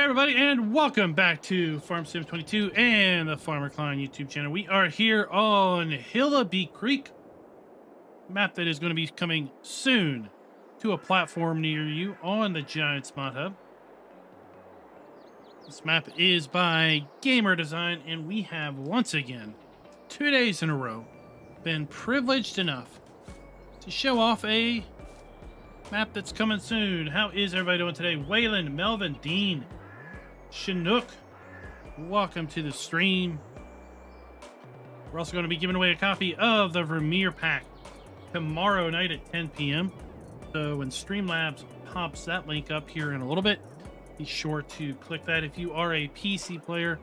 everybody, and welcome back to Farm Sim 22 and the Farmer Klein YouTube channel. We are here on Hillibee Creek, map that is going to be coming soon to a platform near you on the Giants Mod Hub. This map is by Gamer Design, and we have once again, 2 days in a row, been privileged enough to show off a map that's coming soon. How is everybody doing today? Waylon, Melvin, Dean, Chinook, welcome to the stream. We're also going to be giving away a copy of the Vermeer Pack tomorrow night at 10 p.m. So when Streamlabs pops that link up here in a little bit, be sure to click that if you are a PC player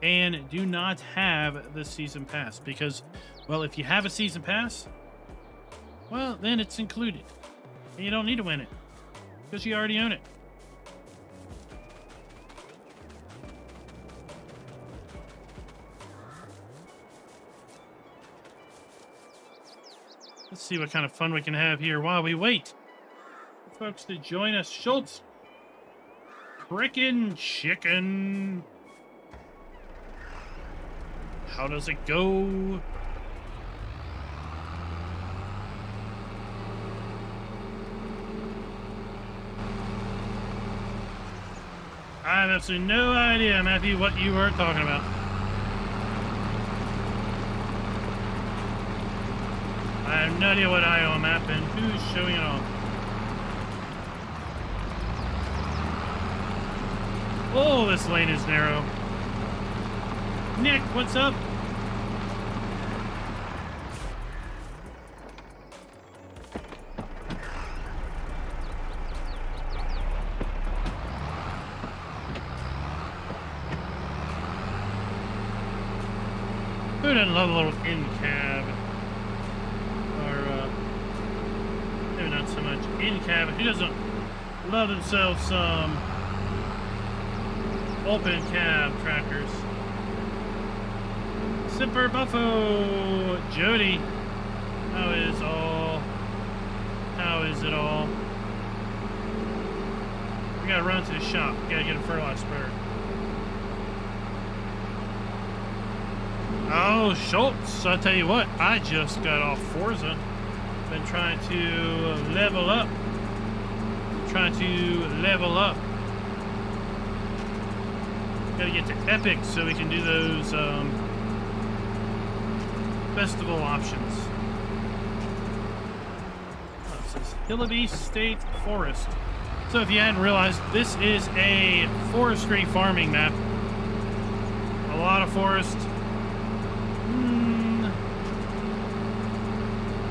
and do not have the Season Pass. Because, well, if you have a Season Pass, well, then it's included. And you don't need to win it because you already own it. Let's see what kind of fun we can have here while we wait for folks to join us. Schultz, Frickin' Chicken. How does it go? I have absolutely no idea, Matthew, what you were talking about. I have no idea what IO map and who's showing it off. Oh, this lane is narrow. Nick, what's up? Who doesn't love a little in-cab? Or, maybe not so much in-cab. Who doesn't love themselves some open cab trackers? Simper Buffo! Jody! How is all? How is it all? We gotta run to the shop. We gotta get a fertilizer sprayer. Oh, Schultz, I'll tell you what, I just got off Forza. Been trying to level up. Gotta get to Epic so we can do those festival options. Oh, it says Hillibee State Forest. So if you hadn't realized, this is a forestry farming map. A lot of forest.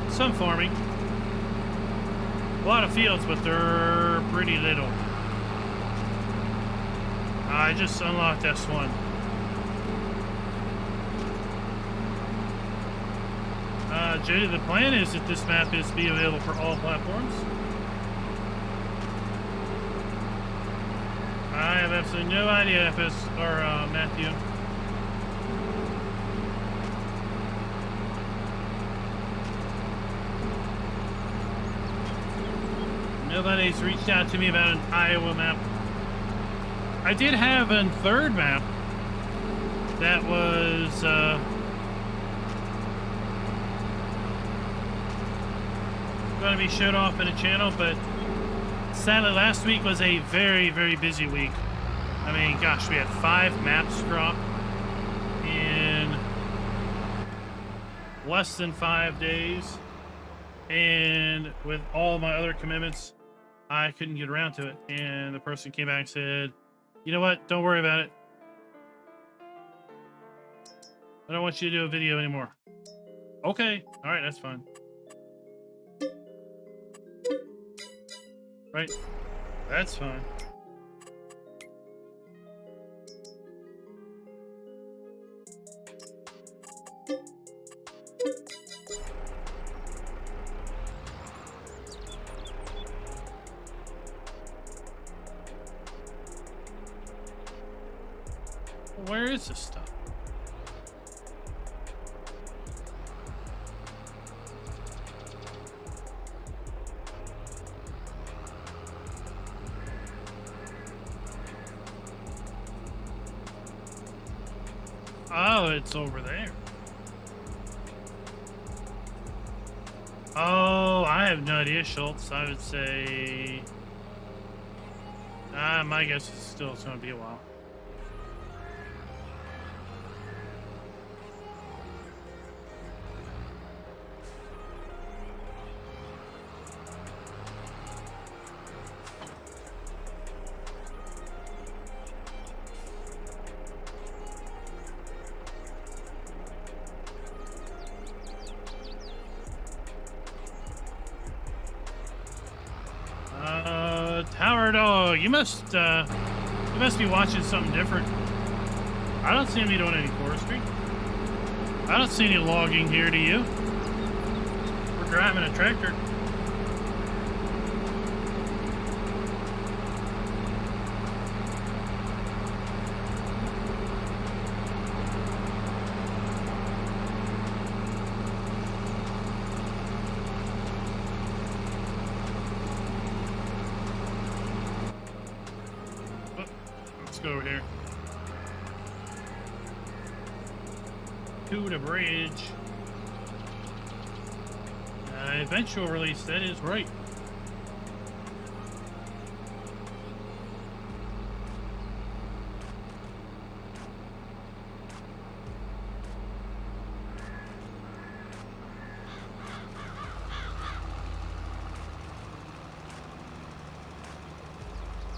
Some farming. A lot of fields, but they're pretty little. I just unlocked S1. Jody, the plan is that this map is to be available for all platforms. I have absolutely no idea if it's, or Matthew. Nobody's reached out to me about an Iowa map. I did have a third map that was going to be showed off in a channel, but sadly last week was a very, very busy week. I mean, gosh, we had 5 maps drop in less than 5 days, and with all my other commitments, I couldn't get around to it. And the person came back and said, you know what? Don't worry about it. I don't want you to do a video anymore. Okay. All right. That's fine. Right. That's fine. Where is this stuff? Oh, it's over there. Oh, I have no idea, Schultz. I would say... my guess is still it's going to be a while. Tower Dog, you must be watching something different. I don't see me doing any forestry. I don't see any logging here, do you? We're driving a tractor. Let's go over here. To the bridge. Eventual release, that is right.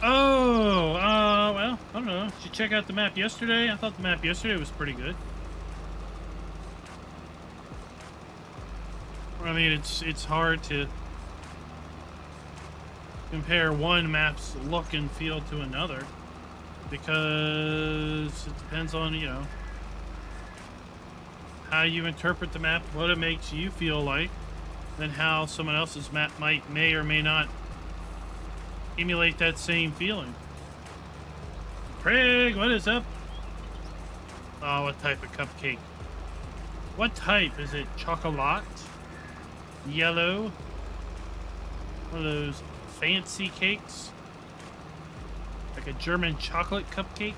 Oh, well, I don't know. Did you check out the map yesterday? I thought the map yesterday was pretty good. I mean, it's hard to compare one map's look and feel to another because it depends on, you know, how you interpret the map, what it makes you feel like, then how someone else's map may or may not emulate that same feeling. Craig, what is up? Oh, what type of cupcake? What type? Is it chocolate? Yellow? One of those fancy cakes? Like a German chocolate cupcake?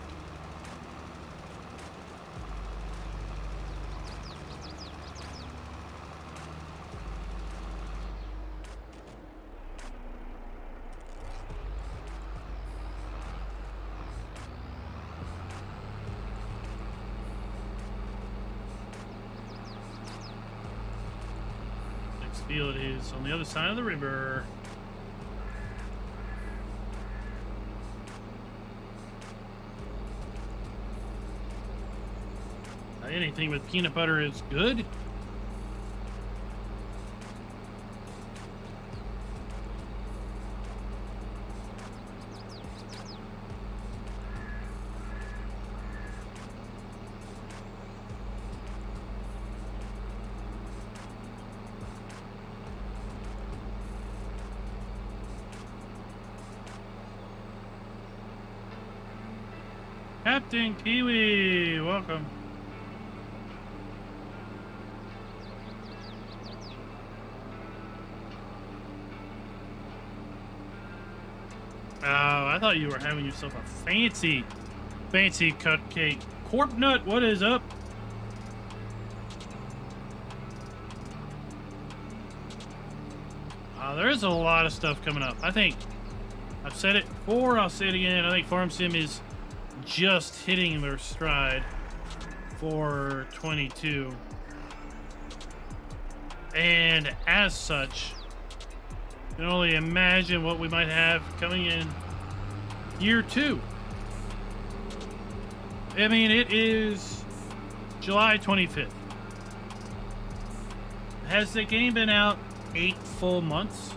Field is on the other side of the river. Anything with peanut butter is good. Captain Kiwi, welcome. Oh, I thought you were having yourself a fancy cupcake. Corp Nut, what is up? There is a lot of stuff coming up. I think I've said it before, I'll say it again. I think Farm Sim is just hitting their stride for 22, and as such, you can only imagine what we might have coming in year 2. I mean, it is July 25th. Has the game been out 8 full months?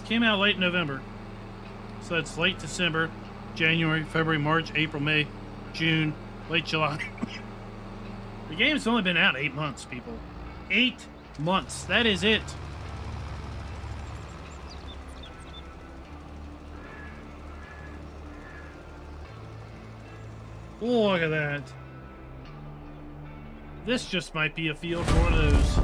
Came out late November, so it's late December, January, February, March, April, May, June, late July. The game's only been out 8 months, people. 8 months. That is it. Look at that. This just might be a field for one of those.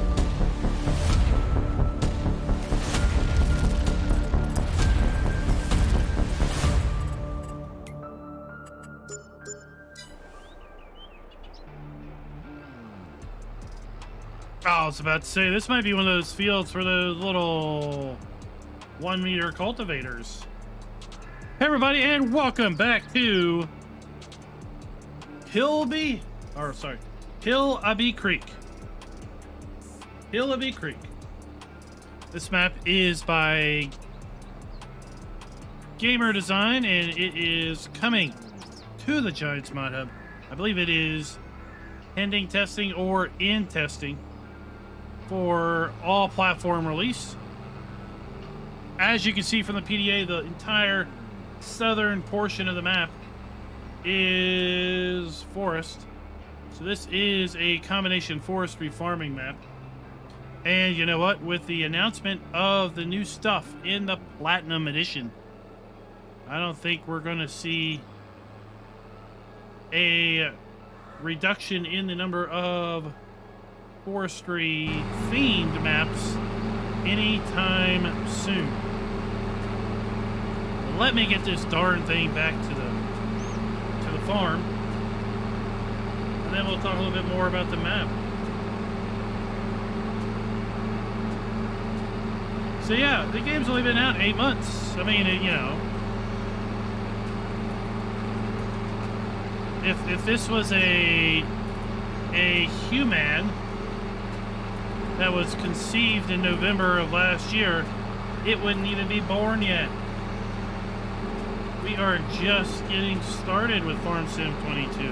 Oh, I was about to say, this might be one of those fields for those little 1 meter cultivators. Hey everybody, and welcome back to Hillibee Creek. Hillibee Creek. This map is by Gamer Design, and it is coming to the Giants Mod Hub. I believe it is pending testing or in testing for all platform release. As you can see from the PDA, the entire southern portion of the map is forest. So this is a combination forestry farming map. And you know what? With the announcement of the new stuff in the Platinum Edition, I don't think we're going to see a reduction in the number of forestry themed maps anytime soon. Let me get this darn thing back to the farm, and then we'll talk a little bit more about the map. So yeah, the game's only been out 8 months. I mean, you know, if this was a human that was conceived in November of last year, it wouldn't even be born yet. We are just getting started with Farm Sim 22.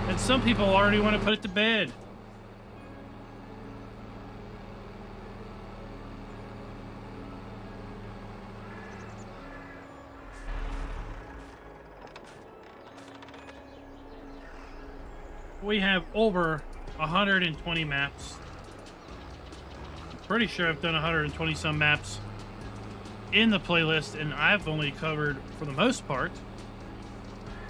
And some people already want to put it to bed. We have over 120 maps. I'm pretty sure I've done 120 some maps in the playlist, and I've only covered, for the most part,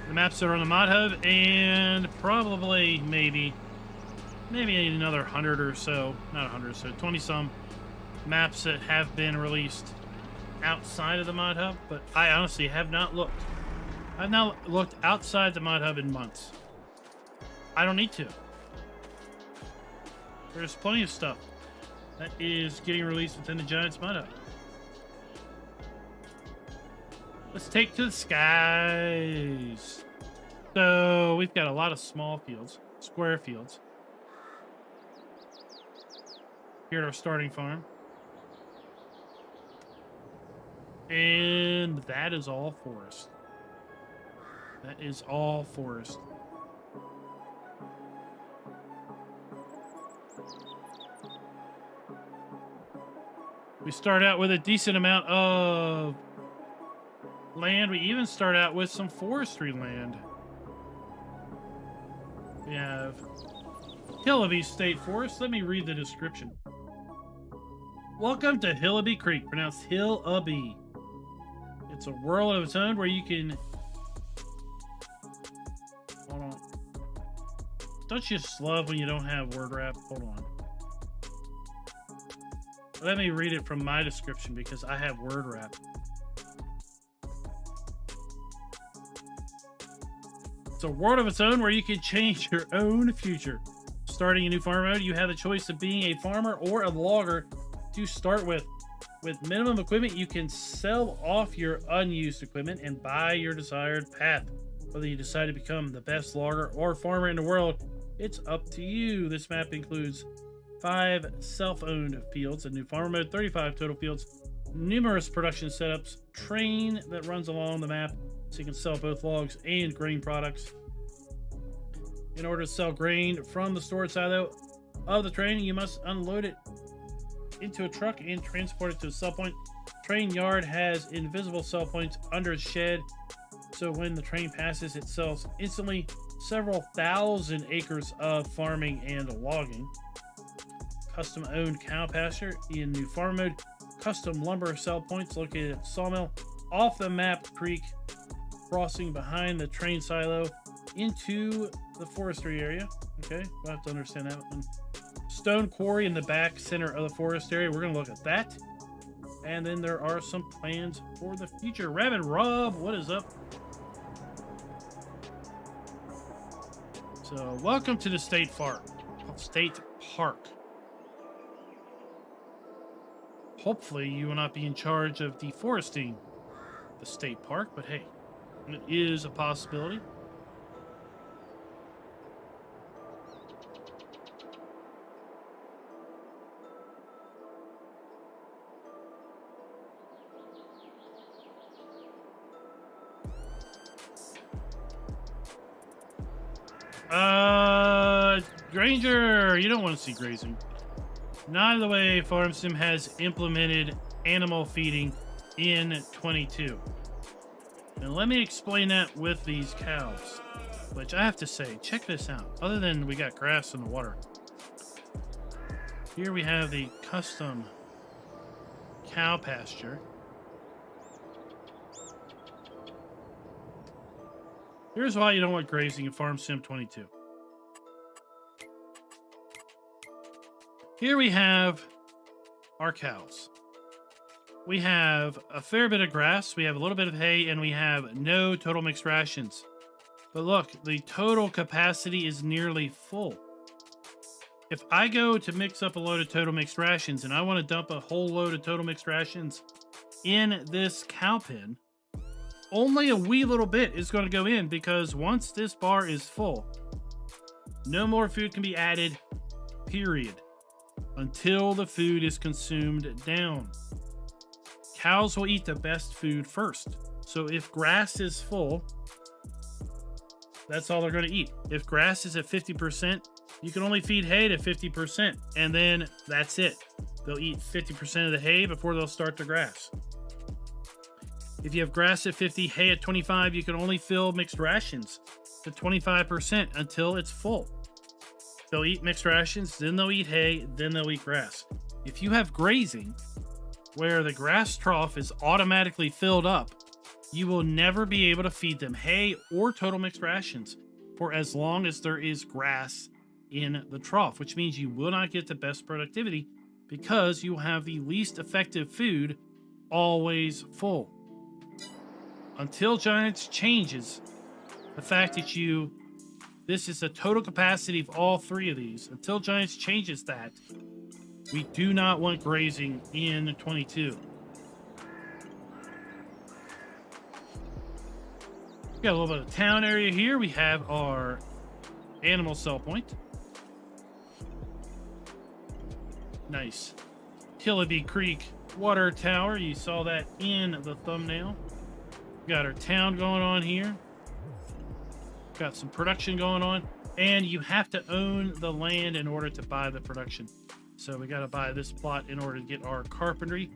the maps that are on the Mod Hub, and probably maybe another 100 or so, not 100, so 20 some maps that have been released outside of the Mod Hub. But I honestly have not looked. I've not looked outside the Mod Hub in months. I don't need to. There's plenty of stuff that is getting released within the Giants Mod Hub. Let's take to the skies. So we've got a lot of small fields, square fields, here at our starting farm. And that is all forest. That is all forest. We start out with a decent amount of land. We even start out with some forestry land. We have Hillibee State Forest. Let me read the description. Welcome to Hillibee Creek, pronounced Hillibee. It's a world of its own where you can... Hold on. Don't you just love when you don't have word wrap? Hold on. Let me read it from my description because I have word wrap. It's a world of its own where you can change your own future. Starting a new farm mode, you have the choice of being a farmer or a logger to start with. With minimum equipment, you can sell off your unused equipment and buy your desired path. Whether you decide to become the best logger or farmer in the world, it's up to you. This map includes 5 self-owned fields, a new farmer mode, 35 total fields, numerous production setups, train that runs along the map so you can sell both logs and grain products. In order to sell grain from the storage silo of the train, you must unload it into a truck and transport it to a sell point. Train yard has invisible sell points under its shed, so when the train passes, it sells instantly. Several thousand acres of farming and logging. Custom owned cow pasture in new farm mode. Custom lumber sell points located at sawmill off the mapped creek, crossing behind the train silo into the forestry area. Okay, we'll have to understand that one. Stone quarry in the back center of the forest area. We're going to look at that. And then there are some plans for the future. Rabbit Rob, what is up? So, welcome to the state park. State park. Hopefully, you will not be in charge of deforesting the state park, but hey, it is a possibility. Ranger, you don't want to see grazing. Not the way Farm Sim has implemented animal feeding in 22. And let me explain that with these cows, which I have to say, check this out. Other than we got grass in the water, here we have the custom cow pasture. Here's why you don't want grazing in Farm Sim 22. Here we have our cows. We have a fair bit of grass, we have a little bit of hay, and we have no total mixed rations. But look, the total capacity is nearly full. If I go to mix up a load of total mixed rations and I want to dump a whole load of total mixed rations in this cow pen, only a wee little bit is going to go in, because once this bar is full, no more food can be added, period, until the food is consumed down. Cows will eat the best food first. So if grass is full, that's all they're going to eat. If grass is at 50%, you can only feed hay to 50%, and then that's it. They'll eat 50% of the hay before they'll start the grass. If you have grass at 50, hay at 25, you can only fill mixed rations to 25% until it's full. They'll eat mixed rations, then they'll eat hay, then they'll eat grass. If you have grazing, where the grass trough is automatically filled up, you will never be able to feed them hay or total mixed rations for as long as there is grass in the trough, which means you will not get the best productivity because you have the least effective food always full. Until Giants changes the fact that this is the total capacity of all three of these, until Giants changes that, we do not want grazing in 22. We got a little bit of town area here. We have our animal sell point. Nice. Hillibee Creek water tower. You saw that in the thumbnail. Got our town going on here. Got some production going on. And you have to own the land in order to buy the production. So we got to buy this plot in order to get our carpentry.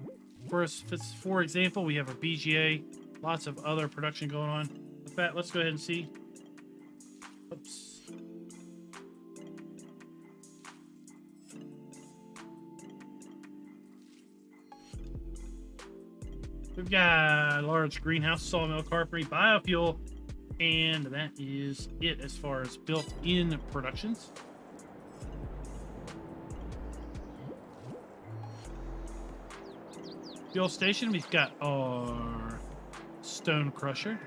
For example, we have our BGA. Lots of other production going on. In fact, let's go ahead and see. Oops. We've got a large greenhouse, sawmill, carpentry, biofuel, and that is it as far as built-in productions. Fuel station, we've got our stone crusher.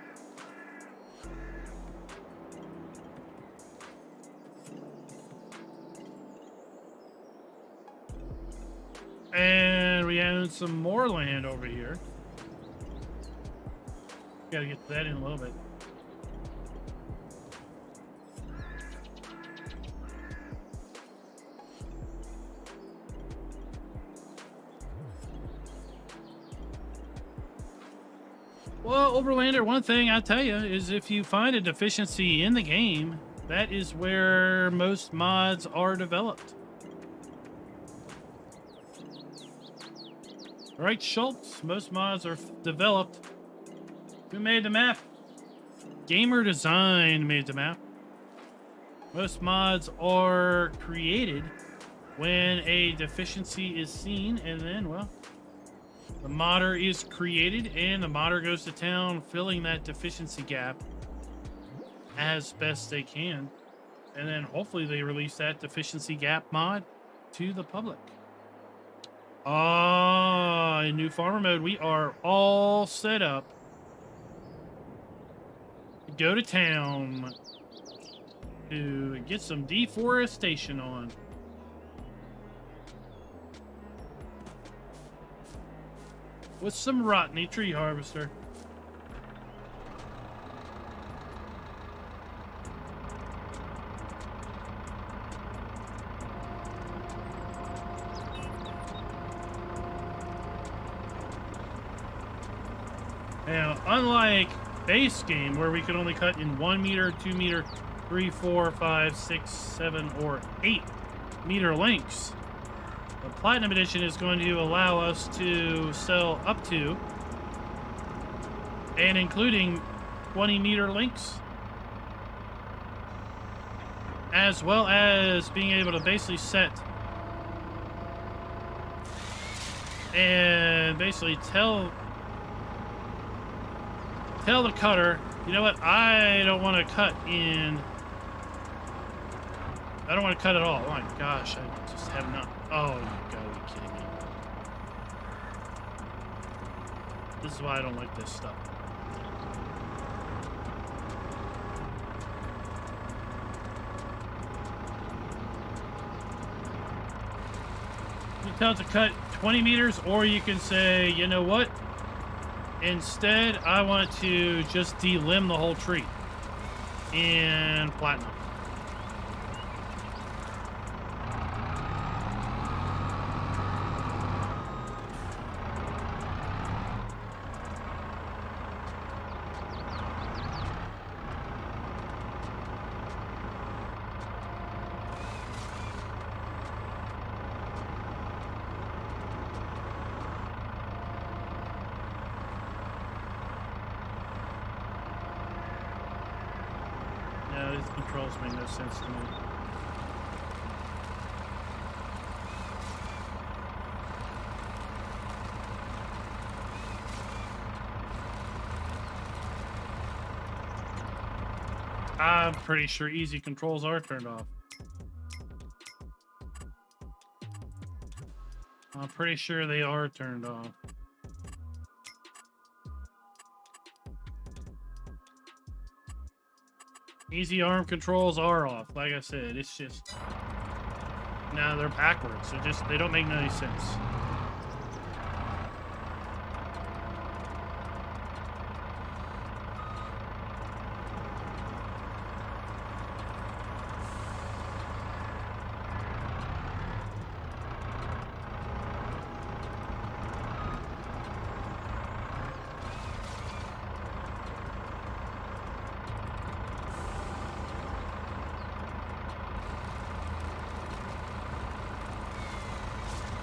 And we own some more land over here. Gotta get to that in a little bit. Well, Overlander, one thing I tell you is if you find a deficiency in the game, that is where most mods are developed. Right, Schultz? Most mods are developed. Who made the map? Gamer Design made the map. Most mods are created when a deficiency is seen, and then, well, the modder is created, and the modder goes to town filling that deficiency gap as best they can. And then hopefully they release that deficiency gap mod to the public. In new farmer mode, we are all set up. Go to town. to get some deforestation on. With some Rotteny tree harvester. Now, unlike base game where we could only cut in 1 meter, 2 meter, 3, 4, 5, 6, 7, or 8 meter lengths, the Platinum Edition is going to allow us to sell up to and including 20 meter lengths, as well as being able to basically set and basically tell the cutter, you know what, I don't want to cut in. I don't want to cut at all. Oh my gosh, I just have not. Oh, you gotta be kidding me. This is why I don't like this stuff. You tell it to cut 20 meters, or you can say, you know what? Instead, I want to just delimb the whole tree in Platinum. These controls make no sense to me. I'm pretty sure easy controls are turned off. I'm pretty sure they are turned off. Easy arm controls are off. Like I said, it's just... Now they're backwards. They don't make any sense.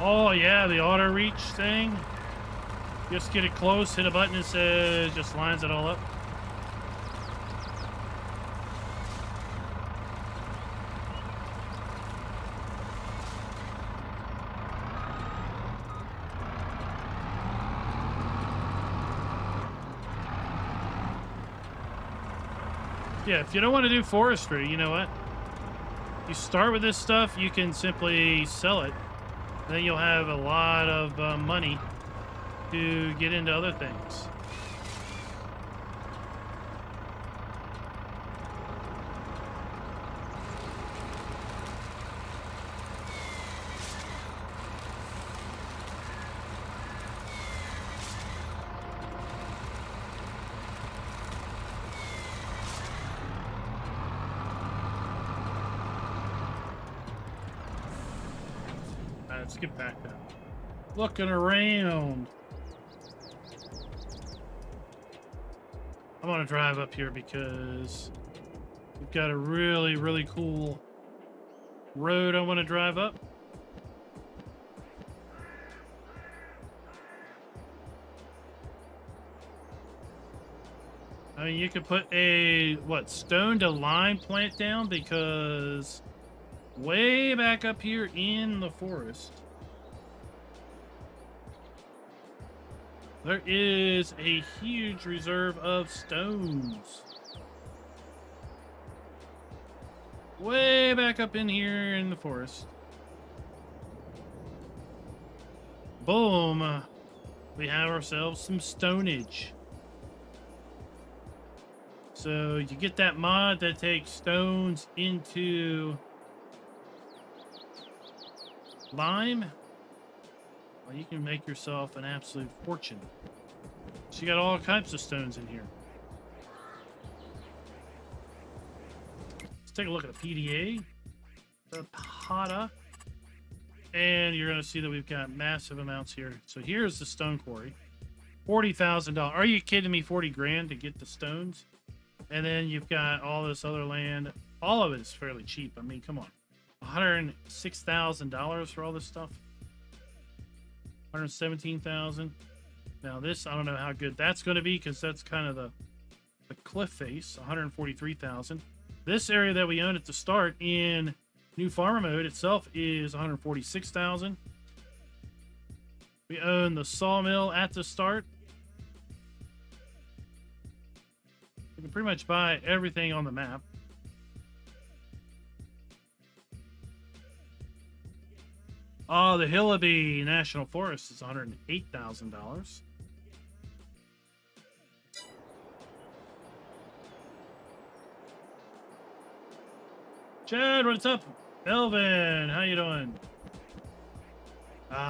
Oh yeah, the auto reach thing. Just get it close, hit a button, and says, just lines it all up. Yeah, if you don't want to do forestry, you know what? You start with this stuff, you can simply sell it. Then you'll have a lot of money to get into other things. Let's get back there. Looking around. I'm gonna drive up here because we've got a really, really cool road I want to drive up. I mean, you could put a, stone to lime plant down because way back up here in the forest, there is a huge reserve of stones. Way back up in here in the forest. Boom. We have ourselves some stonage. So you get that mod that takes stones into lime. Well, you can make yourself an absolute fortune. So you got all types of stones in here. Let's take a look at the PDA. The Pata. And you're going to see that we've got massive amounts here. So here's the stone quarry. $40,000. Are you kidding me? 40 grand to get the stones? And then you've got all this other land. All of it is fairly cheap. I mean, come on. $106,000 for all this stuff. $117,000. Now this, I don't know how good that's going to be because that's kind of the cliff face. $143,000. This area that we own at the start in New Farmer mode itself is $146,000. We own the sawmill at the start. You can pretty much buy everything on the map. Oh, the Hillibee National Forest is $108,000. Chad, what's up? Elvin, how you doing?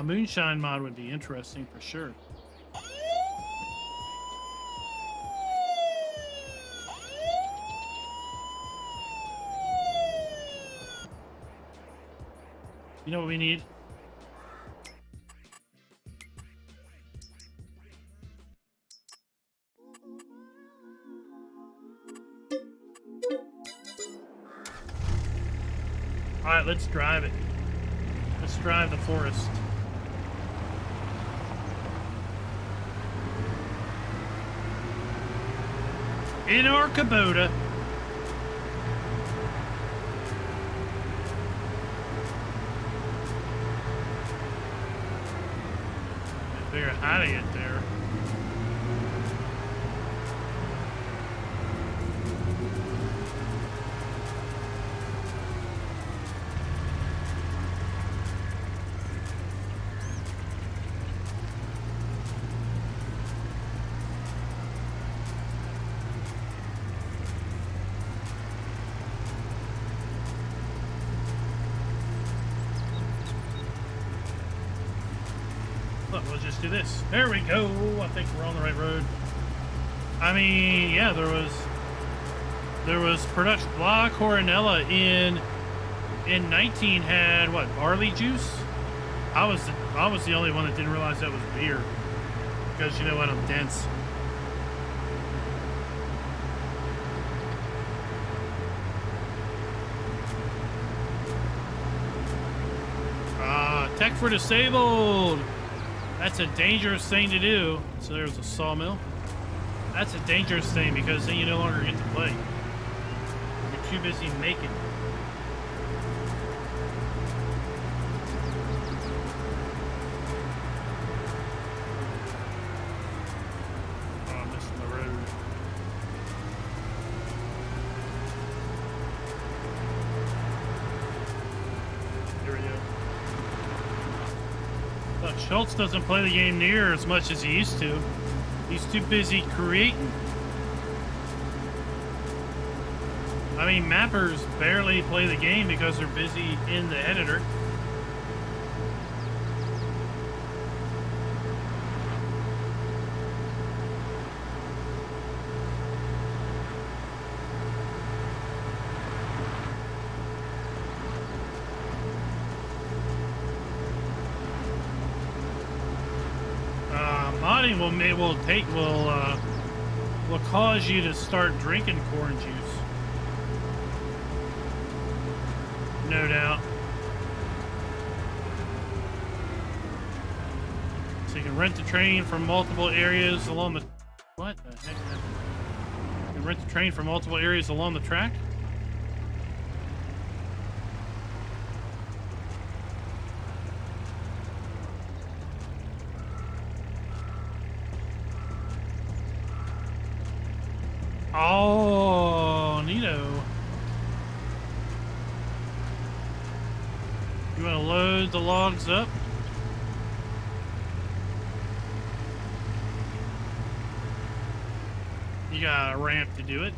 Moonshine mod would be interesting for sure. You know what we need? All right, let's drive it. Let's drive the forest. In our Kubota. Figure out how to get there. Look, we'll just do this. There we go. I think we're on the right road. I mean, yeah, there was production. La Coronella in 19 had what, barley juice? I was the only one that didn't realize that was beer, because you know what, I'm dense. Tech for disabled. That's a dangerous thing to do. So there's a sawmill. That's a dangerous thing because then you no longer get to play. You're too busy making. Oh, I'm missing the road. Here we go. But Schultz doesn't play the game near as much as he used to. He's too busy creating. I mean, mappers barely play the game because they're busy in the editor. Modding will cause you to start drinking corn juice. No doubt. So you can rent the train from multiple areas along the... What the heck happened? You can rent the train from multiple areas along the track? Oh, neato. You want to load the logs up? You got a ramp to do it.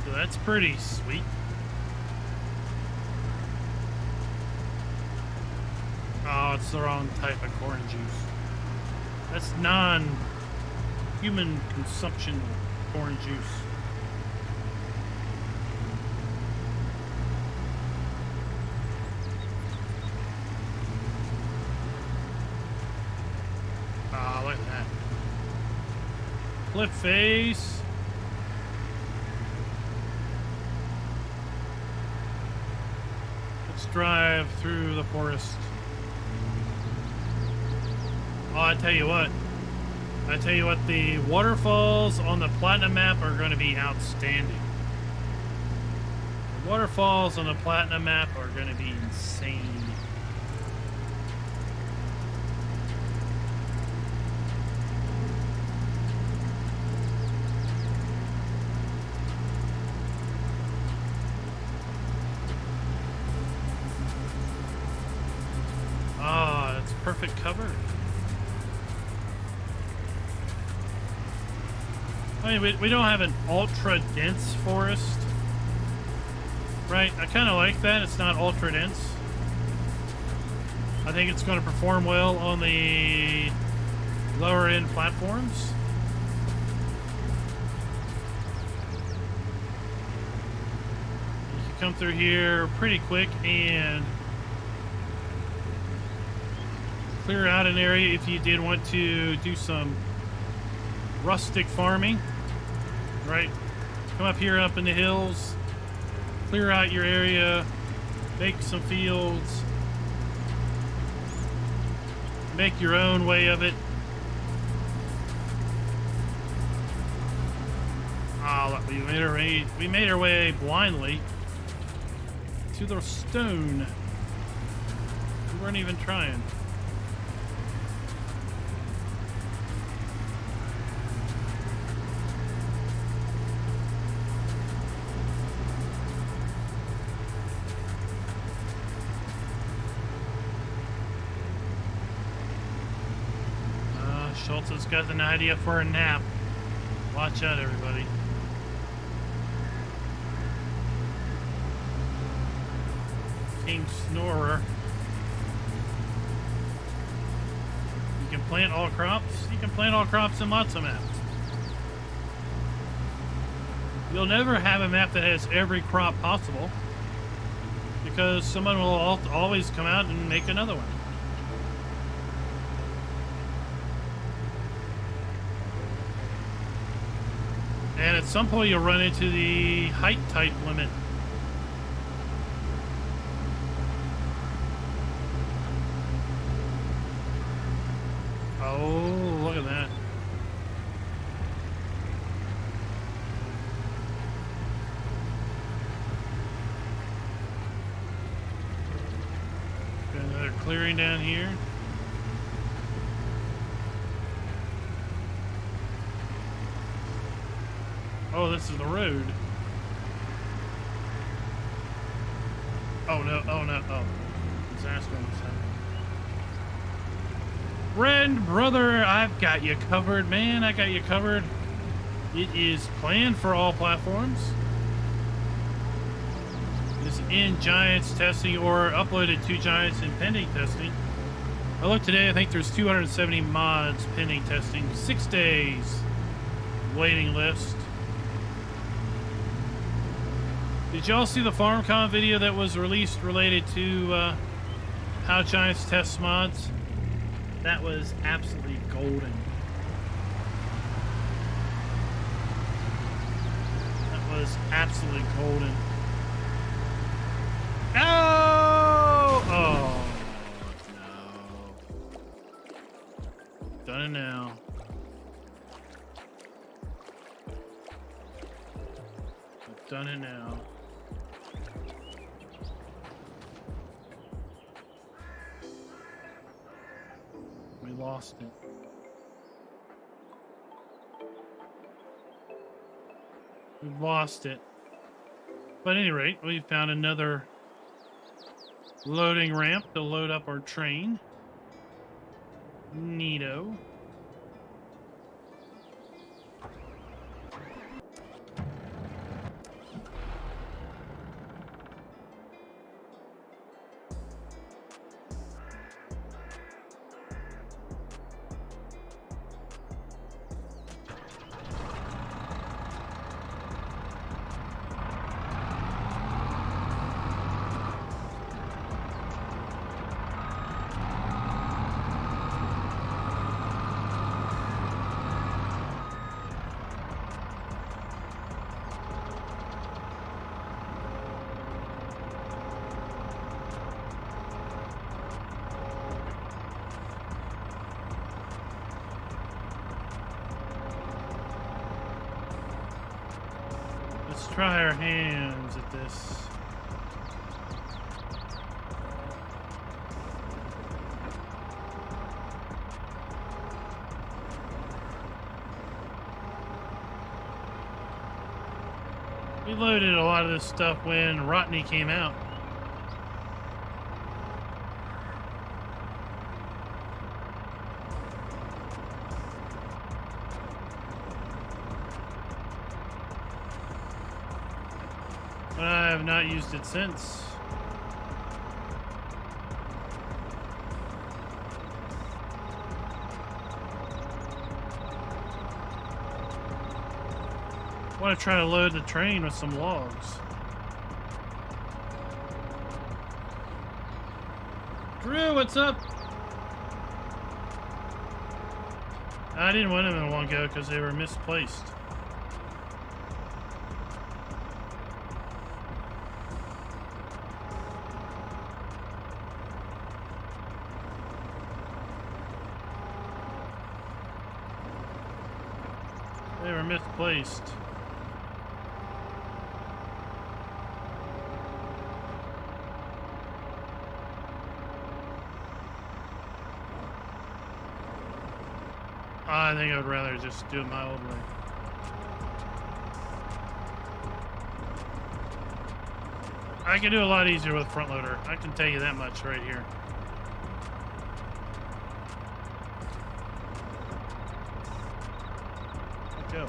So that's pretty sweet. Oh, it's the wrong type of corn juice. That's non-human consumption corn juice. Ah, look at that. Cliff face. Let's drive through the forest. Oh, I tell you what, the waterfalls on the Platinum map are going to be outstanding. The waterfalls on the Platinum map are going to be insane. Ah, it's perfect cover. I mean, we don't have an ultra dense forest, right? I kind of like that. It's not ultra dense. I think it's going to perform well on the lower end platforms. You can come through here pretty quick and clear out an area if you did want to do some rustic farming, right? Come up here up in the hills, clear out your area, make some fields, make your own way of it. Ah, look, we made our way blindly to the stone. We weren't even trying. Schultz has got an idea for a nap. Watch out, everybody. King Snorer. You can plant all crops. You can plant all crops in lots of maps. You'll never have a map that has every crop possible, because someone will always come out and make another one. And at some point you'll run into the height type limit. Oh, look at that. Got another clearing down here. Oh, this is the road. Oh no, oh no, oh. Disaster was happening. Friend, brother, I've got you covered, man. I got you covered. It is planned for all platforms. It is in Giants testing or uploaded to Giants in pending testing. I looked today, I think there's 270 mods pending testing. 6 days waiting list. Did y'all see the FarmCon video that was released related to how Giants tests mods? That was absolutely golden. That was absolutely golden. Oh! Oh, no. Done it now. I've done it now. We lost it. We've lost it. But at any rate, we found another loading ramp to load up our train. Neato. try our hands at this. We loaded a lot of this stuff when Rodney came out. But I have not used it since. I want to try to load the train with some logs. Drew, what's up? I didn't want them in one go because they were misplaced. They were misplaced. I think I would rather just do it my old way. I can do a lot easier with front loader. I can tell you that much right here. Let's go.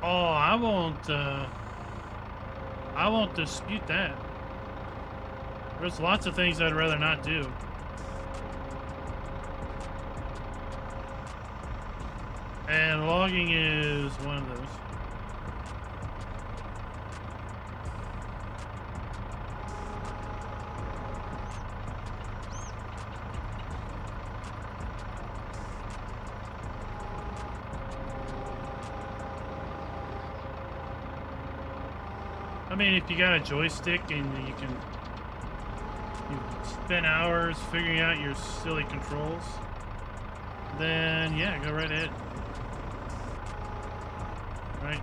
Oh, I won't dispute that. There's lots of things I'd rather not do. And logging is one of those. I mean, if you got a joystick and you spend hours figuring out your silly controls, then yeah, go right ahead. Right?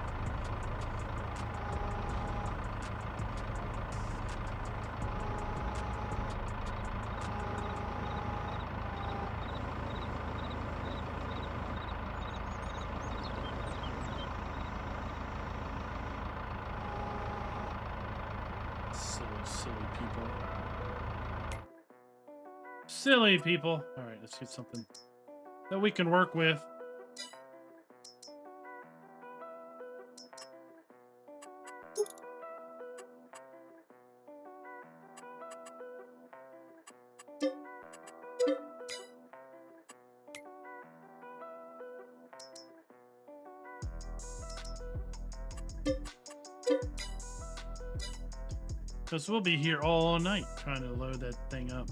Silly people. All right, let's get something that we can work with. Because we'll be here all night trying to load that thing up.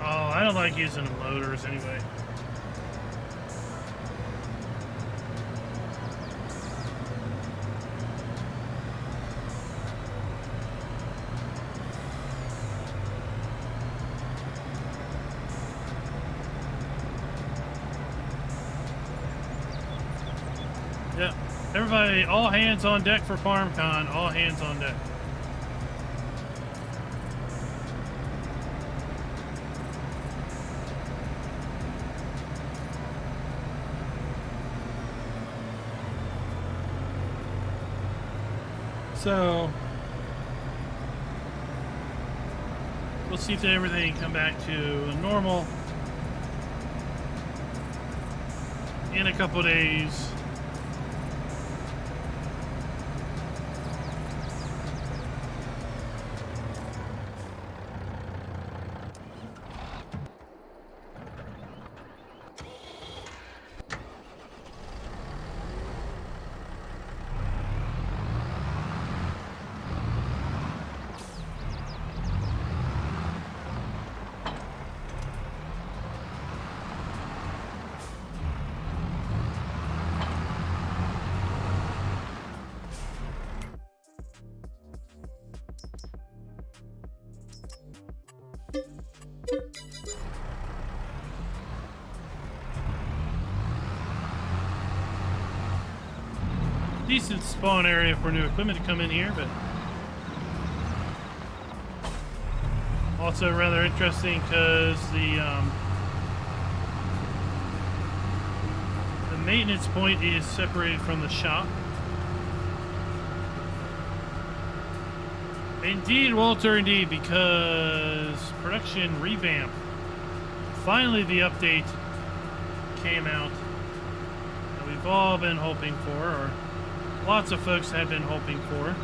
I don't like using loaders anyway. Yeah. Everybody, all hands on deck for FarmCon. All hands on deck. So we'll see if everything can come back to normal in a couple days. Decent spawn area for new equipment to come in here, but also rather interesting because the maintenance point is separated from the shop. Indeed, Walter, indeed, because production revamp. Finally, the update came out that we've all been hoping for, or lots of folks have been hoping for.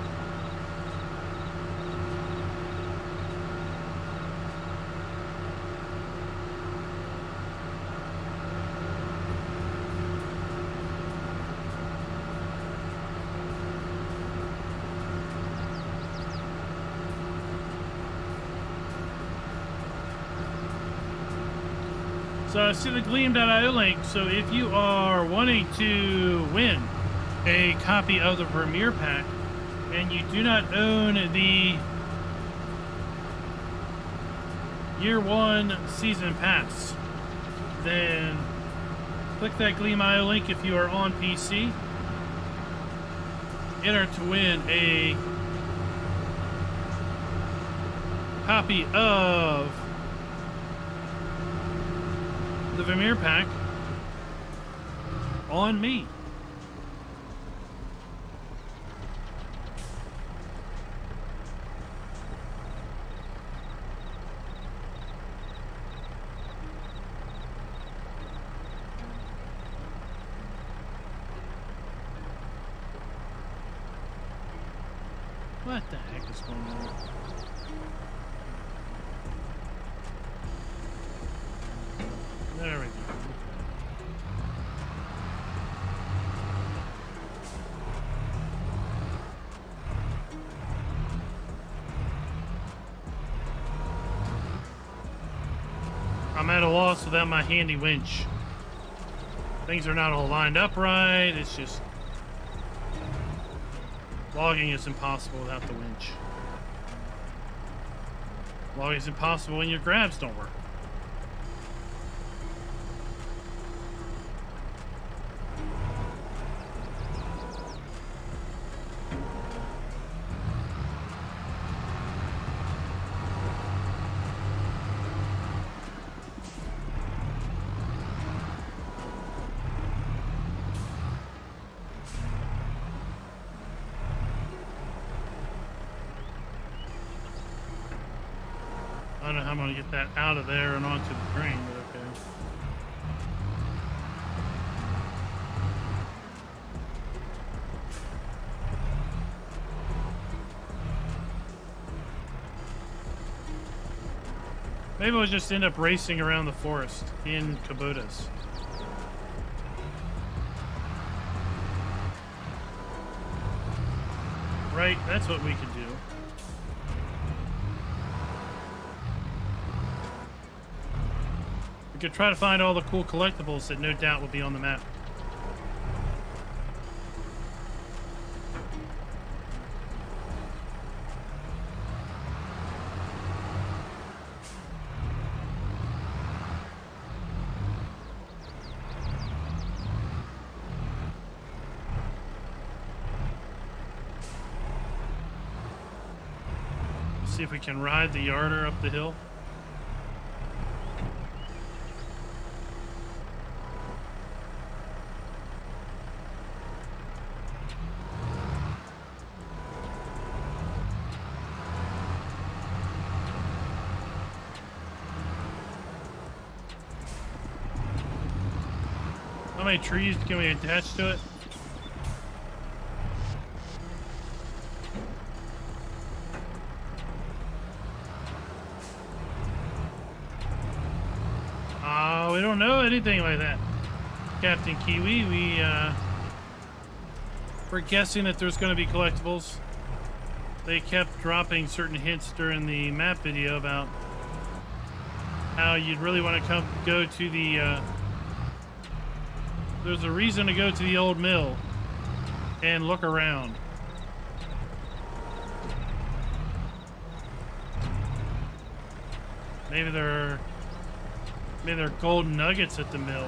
So I see the Gleam.io link. So if you are wanting to win a copy of the Premiere Pack and you do not own the Year 1 Season Pass, then click that Gleam.io link if you are on PC. Enter to win a copy of the Premiere Pack on me. What the heck is going on? There we go. I'm at a loss without my handy winch. Things are not all lined up right. It's just logging is impossible without the winch. Logging is impossible when your grabs don't work. I don't know how I'm going to get that out of there and onto the drain, but okay. Maybe we'll just end up racing around the forest in Kubotas. Right, that's what we could do. We could try to find all the cool collectibles that no doubt will be on the map. See if we can ride the yarder up the hill. How many trees can we attach to it? We don't know anything like that, Captain Kiwi. We're guessing that there's going to be collectibles. They kept dropping certain hints during the map video about how you'd really want to go to the there's a reason to go to the old mill and look around. Maybe there are golden nuggets at the mill.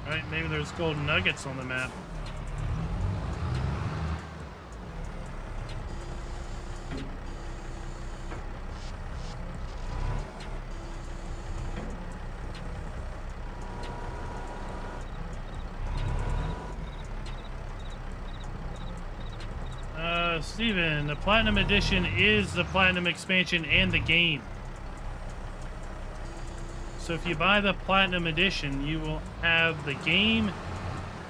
Right? Maybe there's golden nuggets on the map. Steven, the Platinum Edition is the Platinum Expansion and the game. So if you buy the Platinum Edition, you will have the game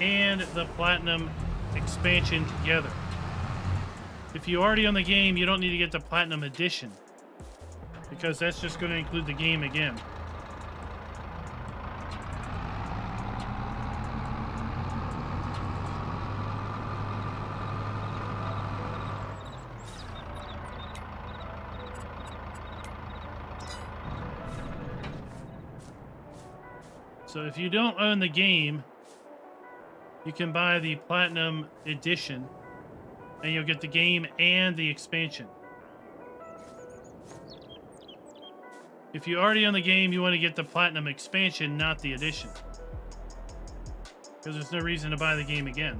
and the Platinum Expansion together. If you already own the game, you don't need to get the Platinum Edition, because that's just going to include the game again. So if you don't own the game, you can buy the Platinum Edition, and you'll get the game and the expansion. If you already own the game, you want to get the Platinum Expansion, not the Edition, because there's no reason to buy the game again.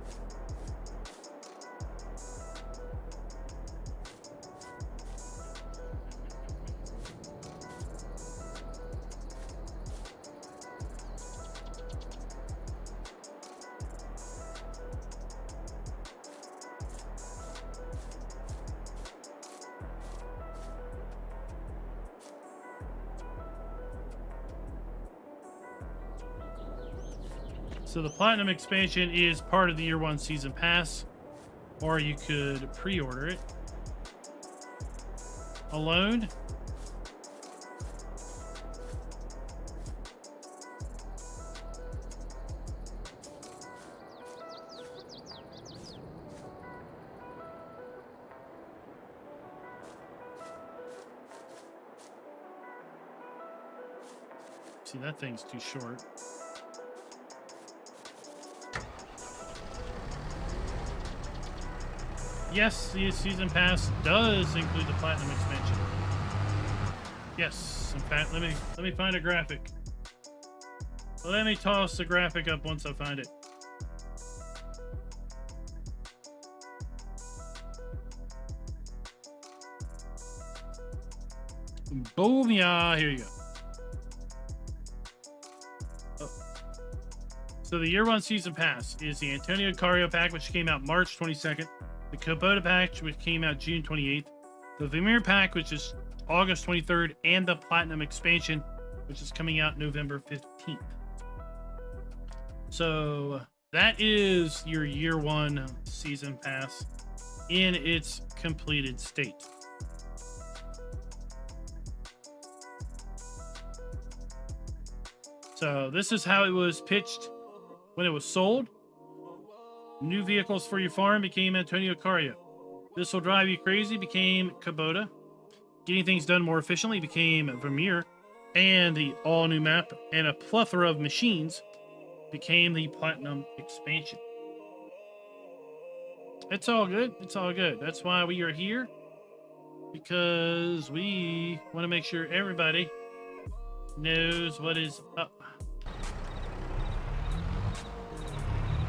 So the Platinum Expansion is part of the Year 1 Season Pass, or you could pre-order it alone. See, that thing's too short. Yes, the Season Pass does include the Platinum Expansion. Yes, in fact, let me find a graphic. Let me toss the graphic up once I find it. Boom, yeah, here you go. Oh. So the Year 1 Season Pass is the Antonio Cario pack, which came out March 22nd. The Kubota pack, which came out June 28th. The Vermeer pack, which is August 23rd. And the Platinum Expansion, which is coming out November 15th. So that is your Year 1 Season Pass in its completed state. So this is how it was pitched when it was sold. New vehicles for your farm became Antonio Cario. This will drive you crazy became Kubota. Getting things done more efficiently became Vermeer. And the all-new map and a plethora of machines became the Platinum Expansion. It's all good. It's all good. That's why we are here. Because we want to make sure everybody knows what is up.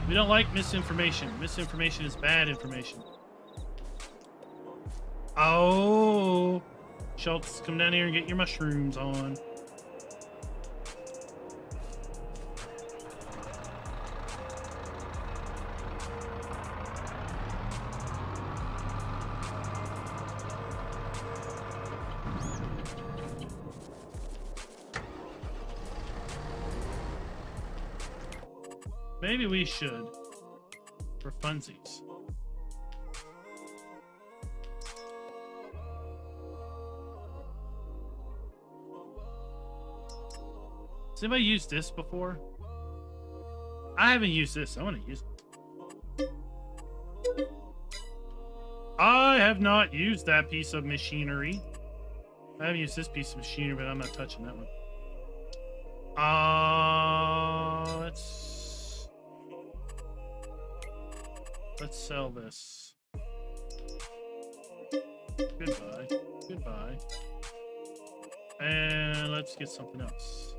We don't like misinformation. Misinformation is bad information. Oh, Schultz, come down here and get your mushrooms on. Maybe we should, for funsies. Has anybody used this before? I haven't used this. I want to use it. I have not used that piece of machinery. I haven't used this piece of machinery, but I'm not touching that one. Let's sell this. Goodbye. Goodbye. And let's get something else.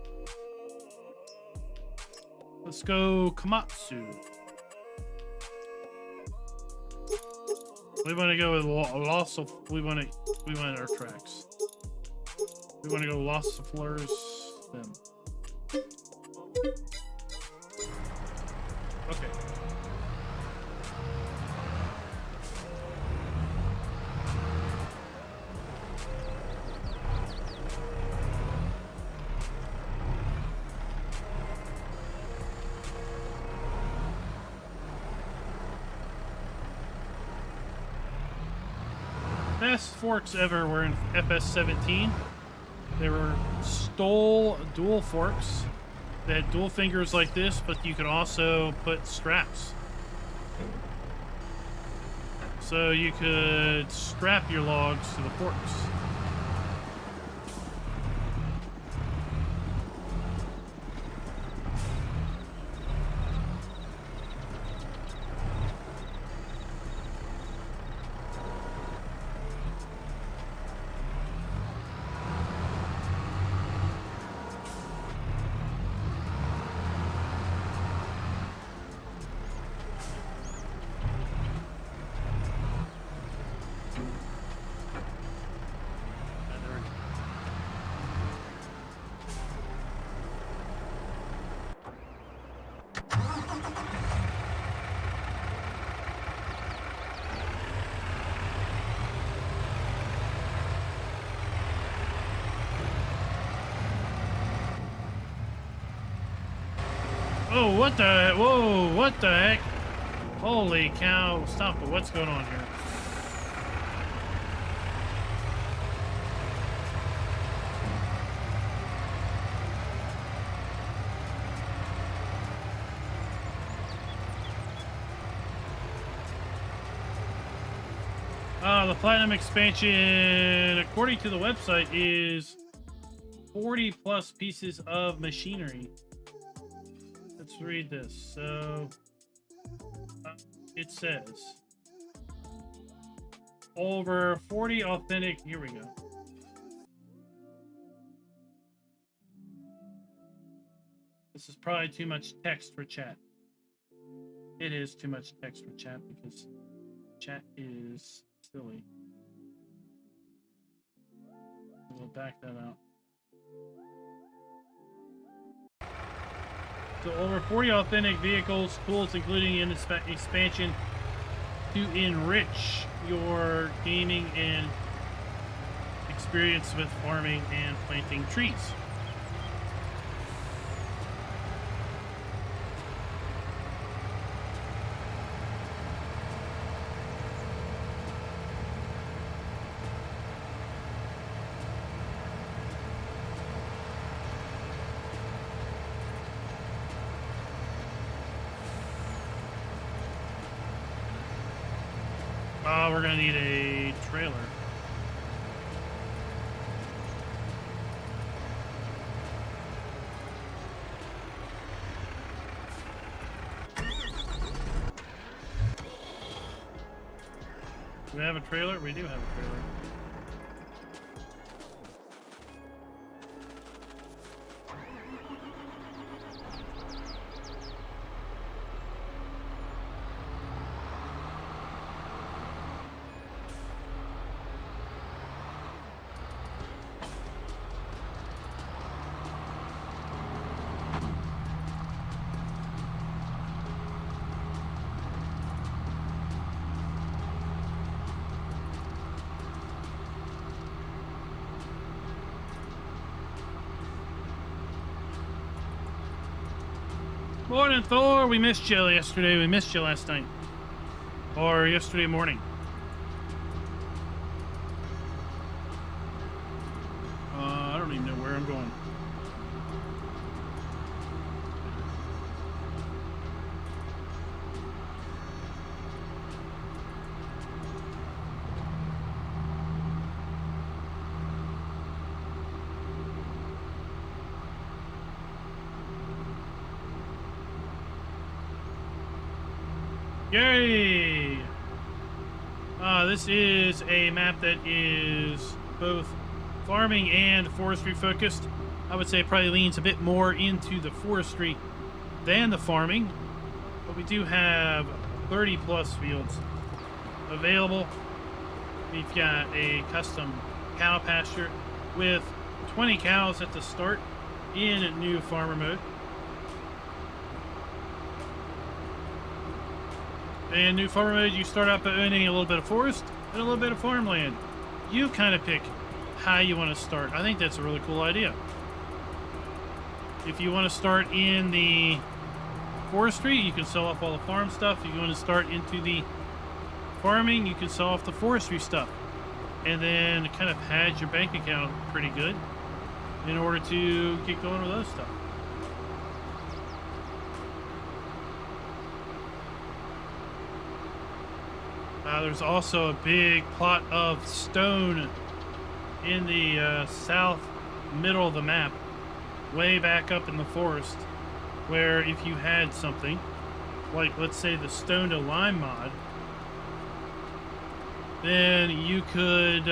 Let's go Komatsu. We want to go with loss of. We want our tracks. We want to go loss of fleurs. Them. Okay. Best forks ever were in FS17. They were stole dual forks. They had dual fingers like this, but you could also put straps. So you could strap your logs to the forks. Oh, what the? Whoa, what the heck? Holy cow. Stop it. What's going on here? The Platinum expansion, according to the website, is 40 plus pieces of machinery. Let's read this. So it says over 40 authentic. Here we go. This is probably too much text for chat. It is too much text for chat because chat is silly. We'll back that out. So over 40 authentic vehicles, tools, including an expansion to enrich your gaming and experience with farming and planting trees. We're gonna need a trailer. Do we have a trailer? We do have a trailer. Morning, Thor. We missed you yesterday. We missed you last night. Or yesterday morning. I don't even know where I'm going. Yay! This is a map that is both farming and forestry focused. I would say it probably leans a bit more into the forestry than the farming, but we do have 30 plus fields available. We've got a custom cow pasture with 20 cows at the start in new farmer mode. In new farmer mode, you start out by owning a little bit of forest and a little bit of farmland. You kind of pick how you want to start. I think that's a really cool idea. If you want to start in the forestry, you can sell off all the farm stuff. If you want to start into the farming, you can sell off the forestry stuff. And then kind of pad your bank account pretty good in order to get going with those stuff. There's also a big plot of stone in the south middle of the map, way back up in the forest, where if you had something, like let's say the stone to lime mod, then you could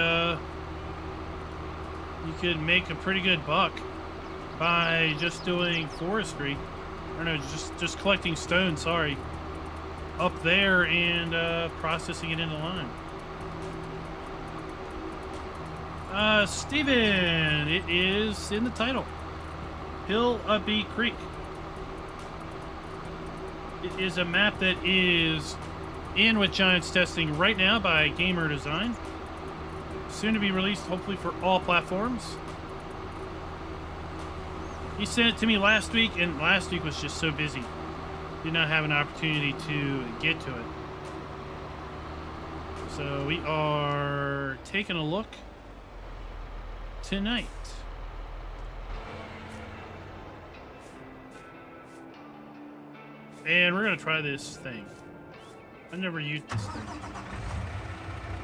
make a pretty good buck by just doing forestry, or no, just collecting stone, sorry, up there and processing it into lime. Steven, it is in the title. Hillibee Creek. It is a map that is in with Giants testing right now by Gamer Design. Soon to be released, hopefully, for all platforms. He sent it to me last week, and last week was just so busy. Did not have an opportunity to get to it. So we are taking a look tonight. And we're going to try this thing. I've never used this thing.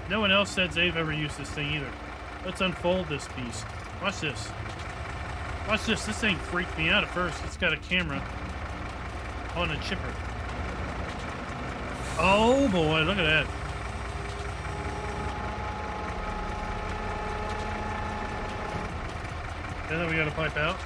No one else says they've ever used this thing either. Let's unfold this beast. Watch this. Watch this. This thing freaked me out at first. It's got a camera on a chipper. Oh boy, look at that. And then we got to pipe out.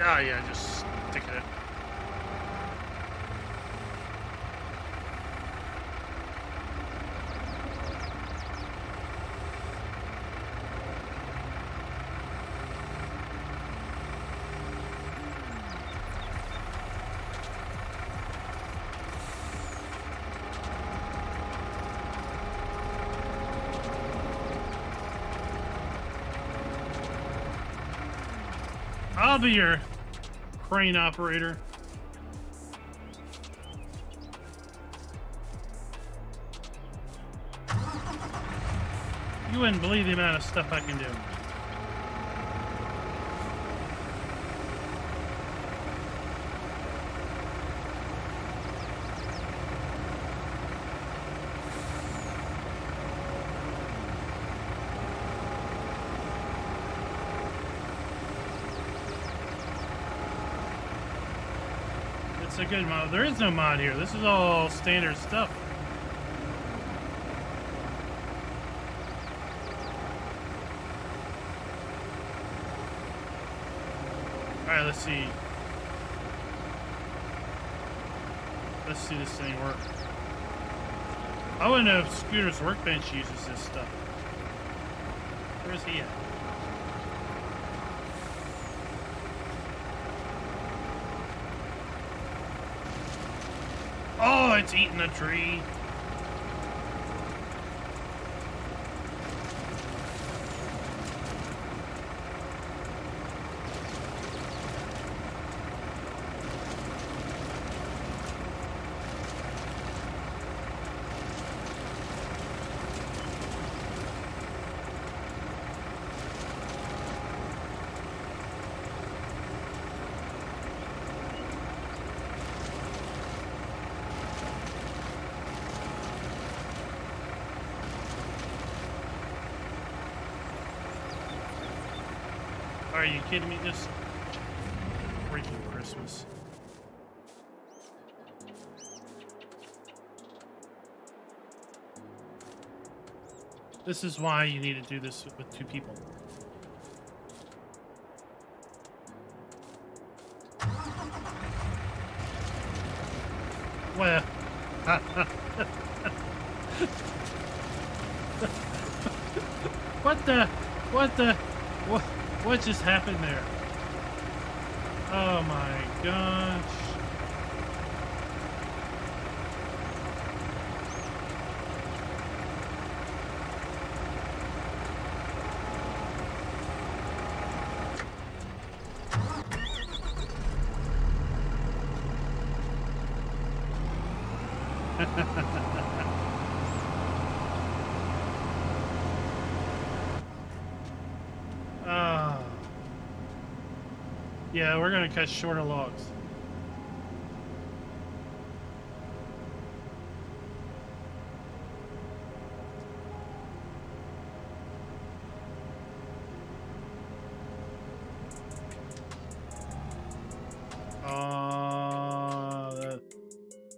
Oh yeah, just stick it in. I'll be your crane operator. You wouldn't believe the amount of stuff I can do. It's a good mod. There is no mod here. This is all standard stuff. Alright, let's see. Let's see this thing work. I want to know if Scooter's Workbench uses this stuff. Where's he at? Oh, it's eating a tree. Are you kidding me? This freaking Christmas. This is why you need to do this with 2 people. Well, what just happened there? Oh my gosh. Yeah, we're gonna cut shorter logs.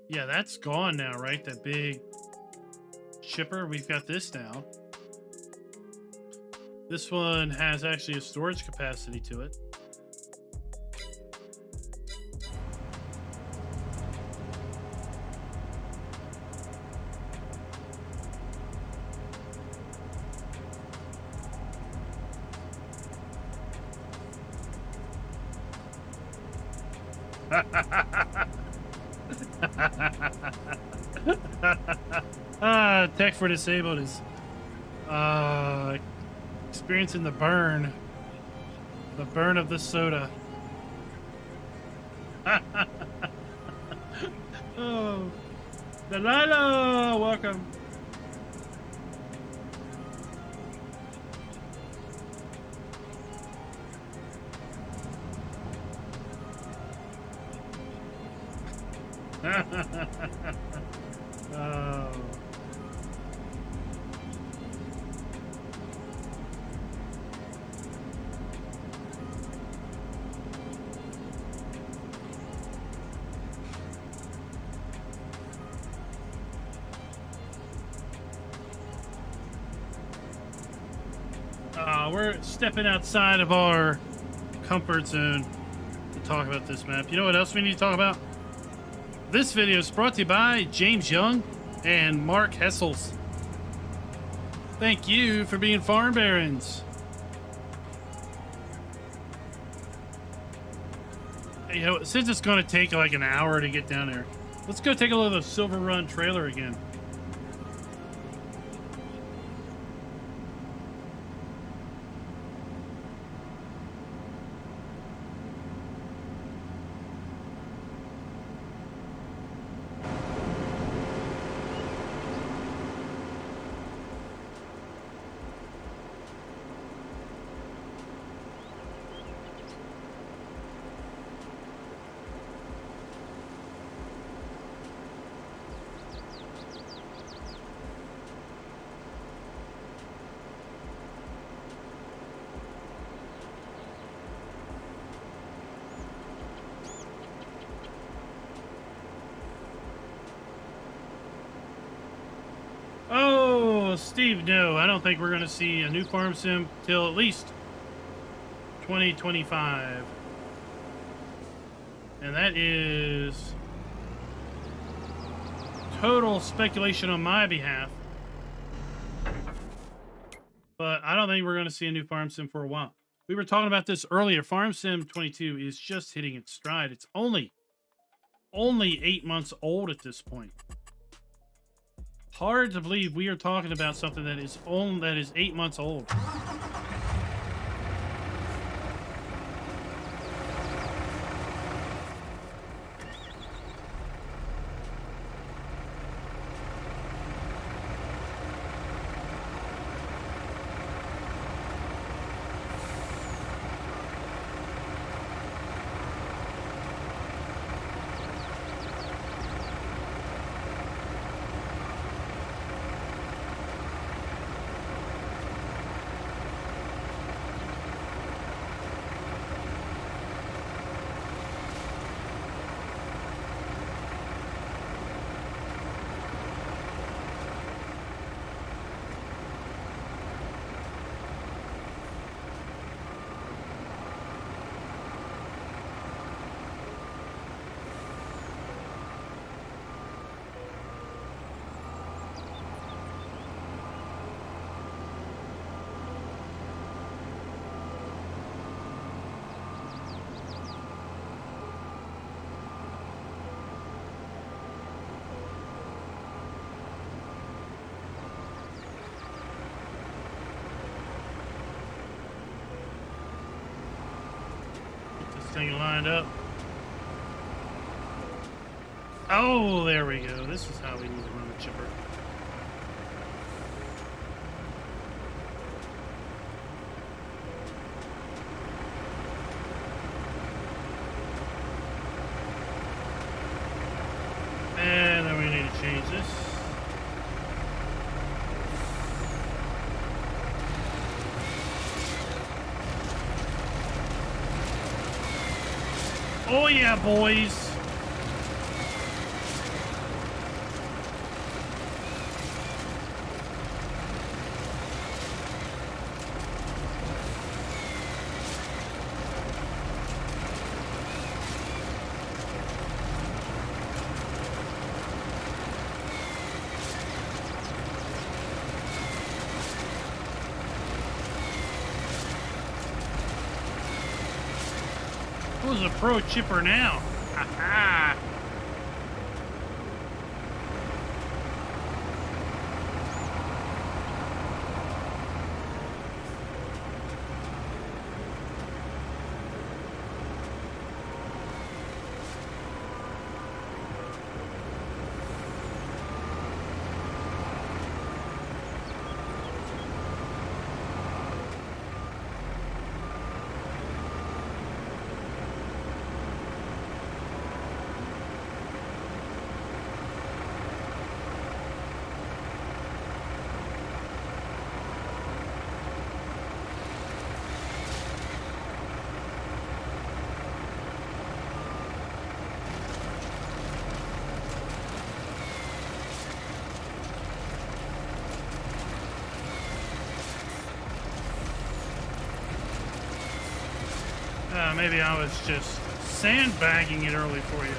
Yeah, that's gone now, right? That big chipper. We've got this now. This one has actually a storage capacity to it. Tech for Disabled is experiencing the burn of the soda. Oh, Delilah, welcome. Oh. We're stepping outside of our comfort zone to talk about this map. You know what else we need to talk about? This video is brought to you by James Young and Mark Hessels. Thank you for being farm barons. You know, since it's going to take like an hour to get down there, let's go take a look at the Silver Run trailer again. Steve, no, I don't think we're going to see a new farm sim till at least 2025. And that is total speculation on my behalf. But I don't think we're going to see a new farm sim for a while. We were talking about this earlier. Farm Sim 22 is just hitting its stride. It's only 8 months old at this point. Hard to believe we are talking about something that is 8 months old. Thing lined up. Oh, there we go. This is how we need to run the chipper. And then we need to change this. Oh yeah, boys. Who's a pro chipper now? Ha ha! Maybe I was just sandbagging it early for you.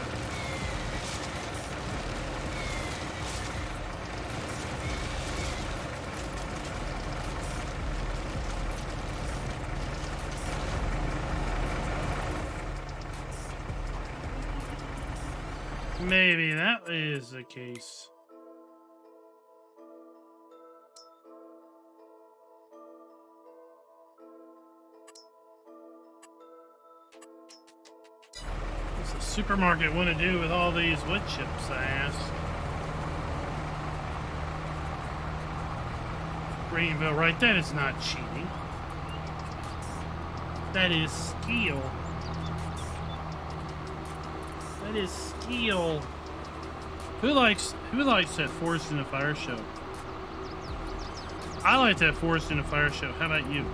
Maybe that is the case. What's the supermarket want to do with all these wood chips, I asked. Greenville, right? That is not cheating. That is skill. That is skill. Who likes that Forest in a Fire show? I like that Forest in a Fire show. How about you?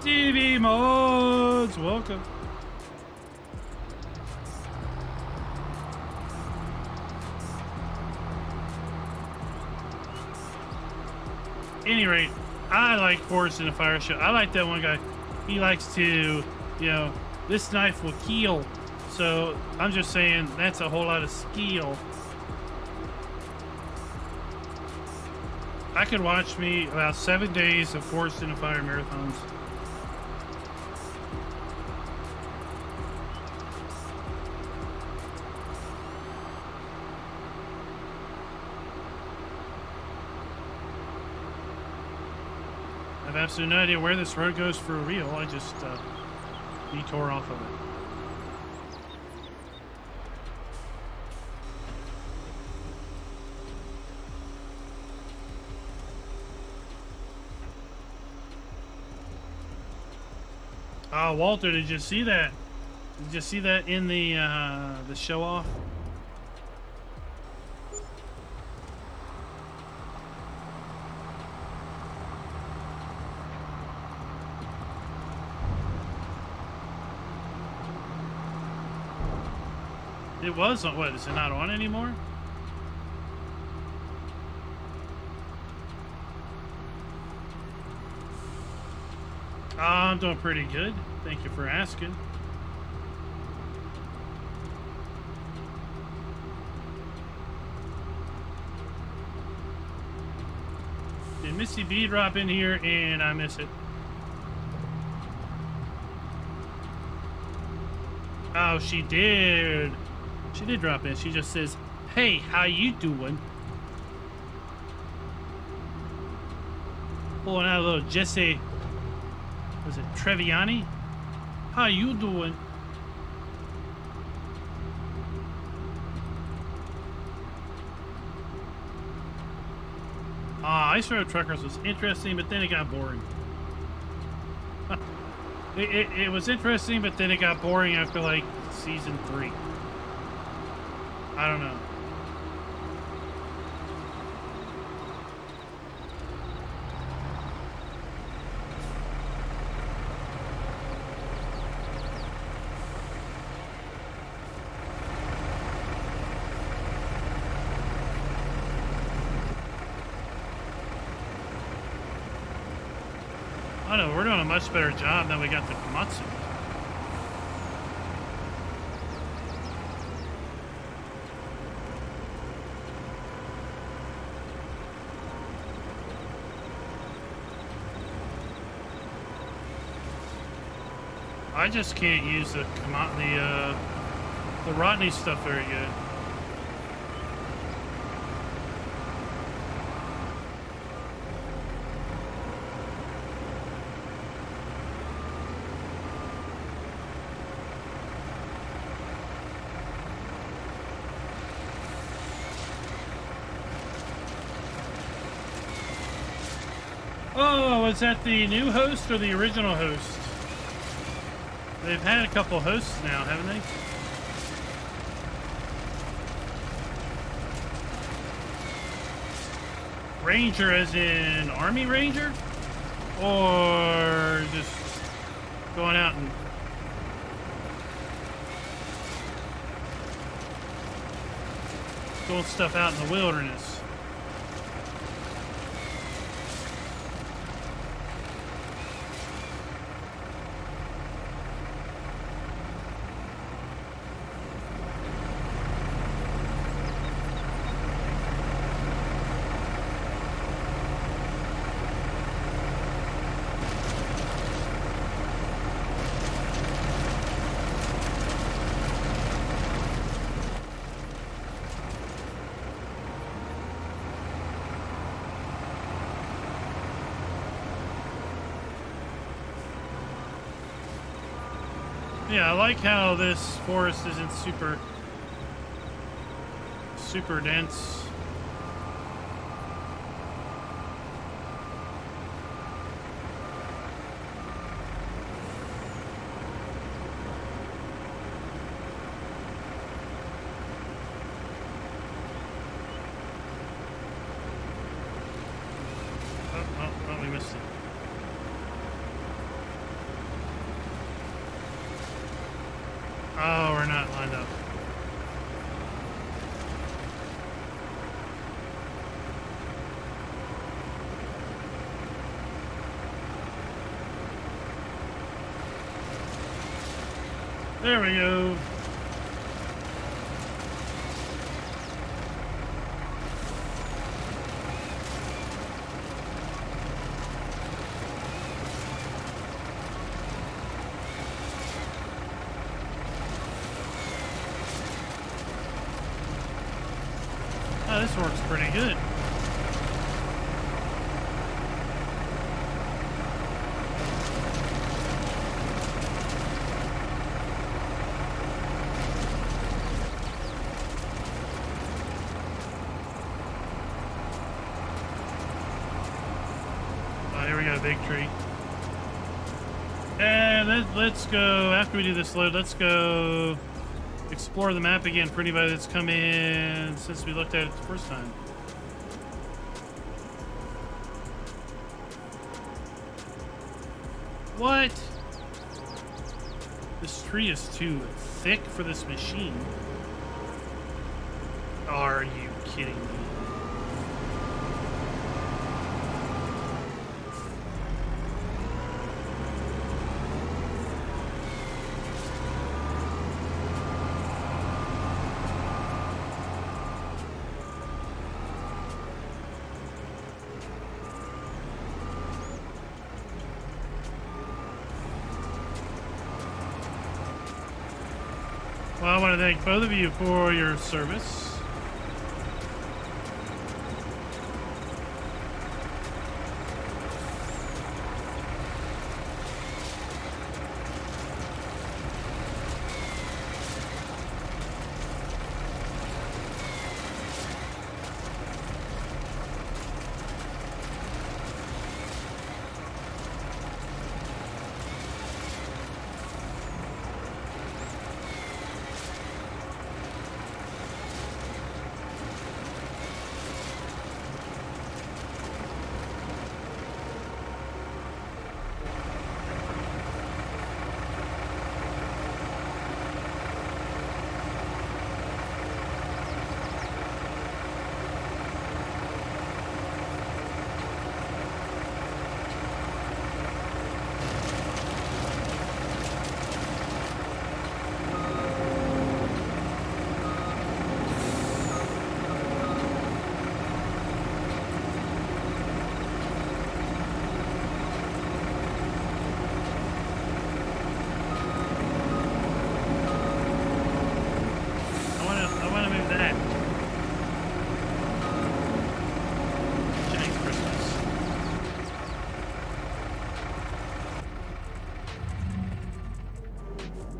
Stevie Mods, welcome. any rate, I like Forest in a Fire show. I like that one guy. He likes to, you know, this knife will kill. So I'm just saying that's a whole lot of skill. I could watch me about 7 days of Forest in a Fire marathons. I have absolutely no idea where this road goes for real. I just detour off of it. Oh, Walter, did you see that? Did you see that in the show off? It was on, what, is it not on anymore? I'm doing pretty good. Thank you for asking. Did Missy B drop in here and I miss it? Oh, she did. She did drop in. She just says, "Hey, how you doing?" Pulling out a little Jesse. Was it Treviani? How you doing? Ice Road Truckers was interesting, but then it got boring. It was interesting, but then it got boring after like season 3. I don't know. I know, we're doing a much better job than we got the Komatsu. I just can't use the Rodney stuff very good. Oh, is that the new host or the original host? They've had a couple hosts now, haven't they? Ranger as in Army Ranger? Or just going out and doing stuff out in the wilderness? Yeah, I like how this forest isn't super dense. Oh, we missed it. Oh, we're not lined up. There we go. Oh, this works pretty good. Oh, here we got a big tree. And let's go, after we do this load, let's go explore the map again for anybody that's come in since we looked at it the first time. What? This tree is too thick for this machine. Are you kidding me? Well, I want to thank both of you for your service.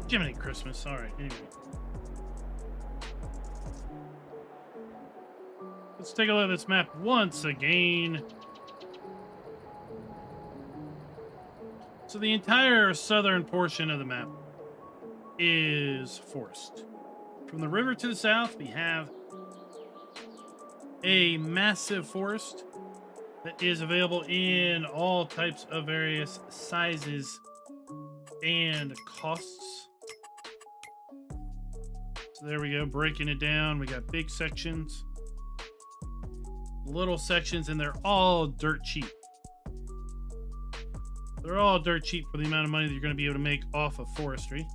Jiminy Christmas. All right, anyway. Let's take a look at this map once again. So the entire southern portion of the map is forest. From the river to the south, we have a massive forest that is available in all types of various sizes and costs. So there we go, breaking it down. We got big sections, little sections, and they're all dirt cheap. They're all dirt cheap for the amount of money that you're going to be able to make off of forestry.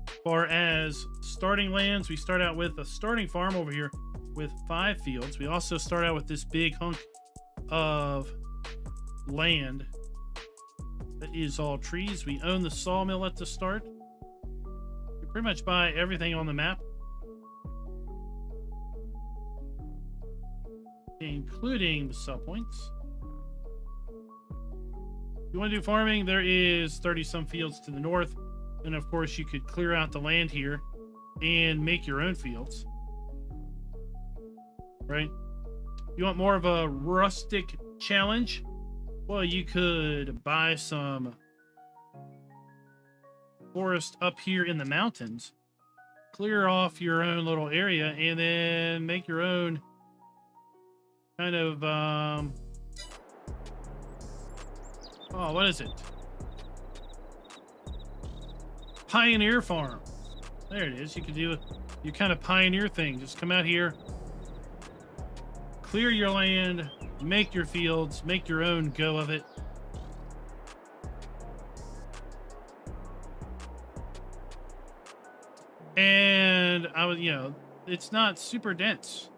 As far as starting lands, we start out with a starting farm over here with 5 fields. We also start out with this big hunk of land that is all trees. We own the sawmill at the start. We pretty much buy everything on the map, including the sell points. If you want to do farming, there is 30 some fields to the north, and of course you could clear out the land here and make your own fields, right? You want more of a rustic challenge? Well, you could buy some forest up here in the mountains, clear off your own little area, and then make your own kind of oh, what is it? Pioneer farm. There it is. You can do your kind of pioneer thing. Just come out here, clear your land, make your fields, make your own go of it. And I was, it's not super dense,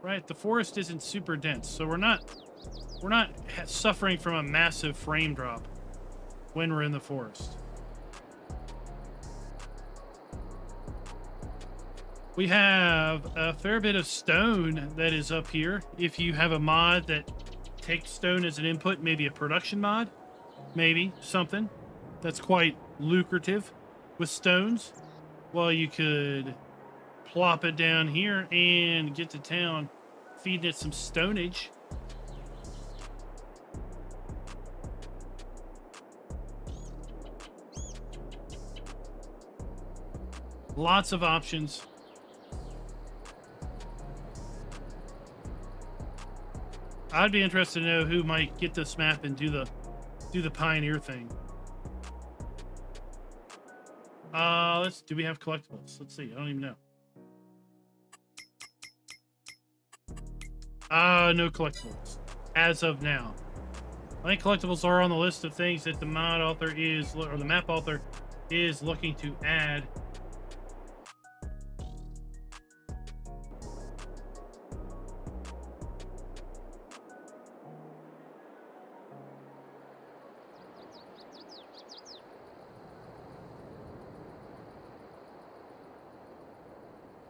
right? The forest isn't super dense, so we're not suffering from a massive frame drop when we're in the forest. We have a fair bit of stone that is up here. If you have a mod that takes stone as an input, maybe a production mod, maybe something that's quite lucrative with stones, well, you could plop it down here and get to town, feeding it some stonage. Lots of options. I'd be interested to know who might get this map and do the pioneer thing. Do we have collectibles? Let's see. I don't even know. No collectibles as of now. I think collectibles are on the list of things that the mod author is, or the map author is looking to add.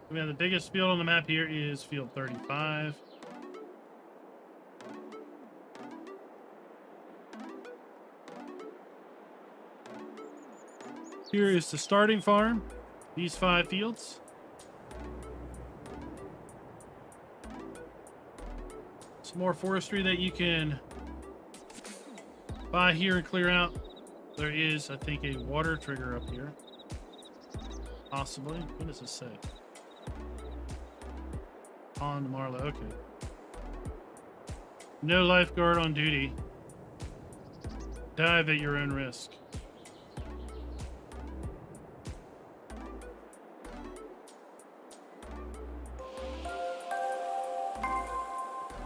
I mean, the biggest field on the map here is field 35. Here is the starting farm. These 5 fields. Some more forestry that you can buy here and clear out. There is, I think, a water trigger up here. Possibly. What does this say? On Marlow. Okay. No lifeguard on duty. Dive at your own risk.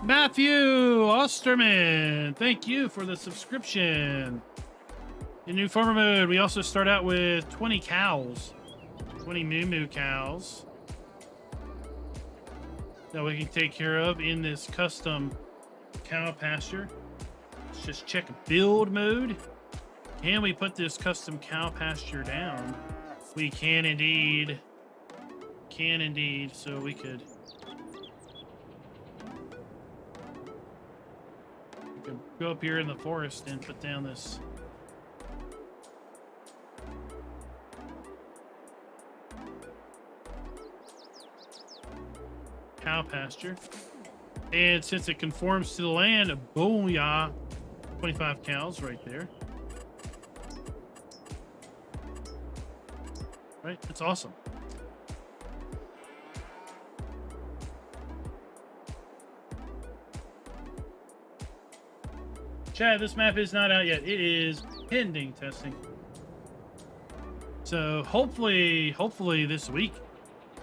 Matthew Osterman, thank you for the subscription. In new farmer mode, we also start out with 20 cows. 20 moo cows that we can take care of in this custom cow pasture. Let's just check build mode. Can we put this custom cow pasture down? We can indeed. Can indeed. So we could go up here in the forest and put down this cow pasture. And since it conforms to the land, booyah, 25 cows right there. Right? That's awesome. Chad, this map is not out yet. It is pending testing. So hopefully this week,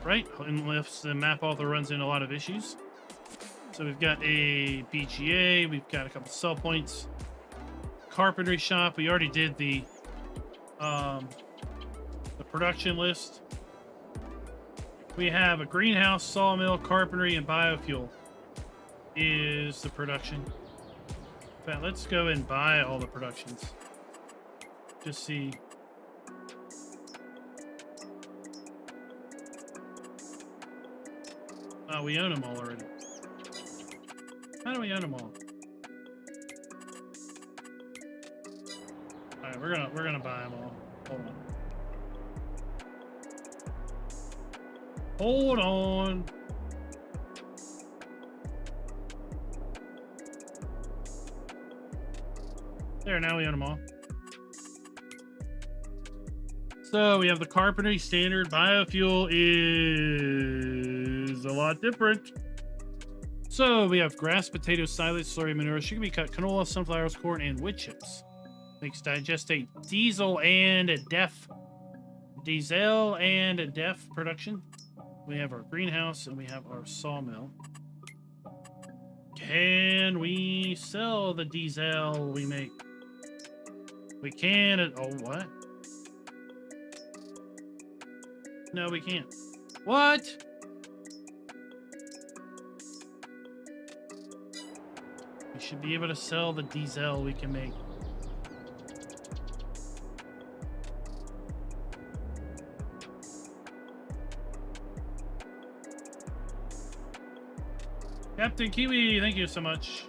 right? Unless the map author runs into a lot of issues. So we've got a BGA, we've got a couple sell points, carpentry shop. We already did the production list. We have a greenhouse, sawmill, carpentry, and biofuel is the production. In fact, let's go and buy all the productions. Just see. Oh, we own them all already. How do we own them all? All right, we're gonna buy them all. Hold on. Hold on. There, now we own them all. So we have the carpentry standard. Biofuel is a lot different. So we have grass, potatoes, silage, slurry, manure, sugar beet cut, canola, sunflowers, corn, and wood chips. Makes digestate diesel and a def production. We have our greenhouse and we have our sawmill. Can we sell the diesel we make? We can. Oh, what? No, we can't. What? We should be able to sell the diesel we can make. Captain Kiwi, thank you so much.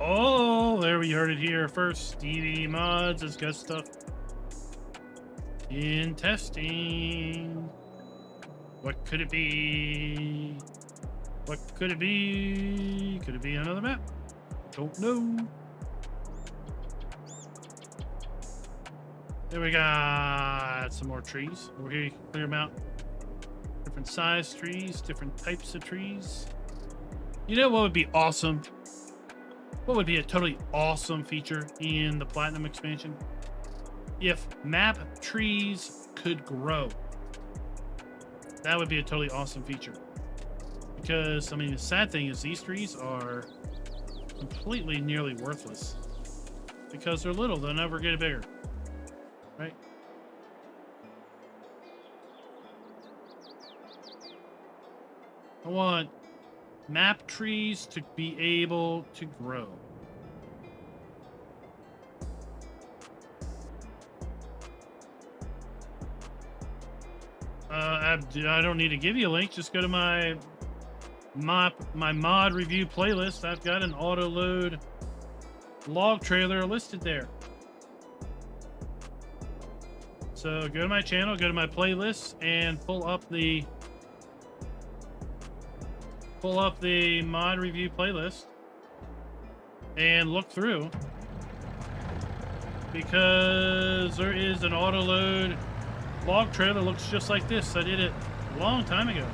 Oh, there we heard it here first. Stevie Mods has got stuff in testing. What could it be? What could it be? Could it be another map? Don't know. There we got some more trees. Over here, you can clear them out. Different size trees, different types of trees. You know what would be awesome? What would be a totally awesome feature in the Platinum expansion? If map trees could grow. That would be a totally awesome feature. Because, I mean, the sad thing is these trees are completely nearly worthless. Because they're little, they'll never get bigger. Right? I want map trees to be able to grow. I don't need to give you a link. Just go to my mod review playlist. I've got an auto load log trailer listed there. So go to my channel, go to my playlist, and pull up the mod review playlist and look through, because there is an auto load log trailer looks just like this. I did it a long time ago.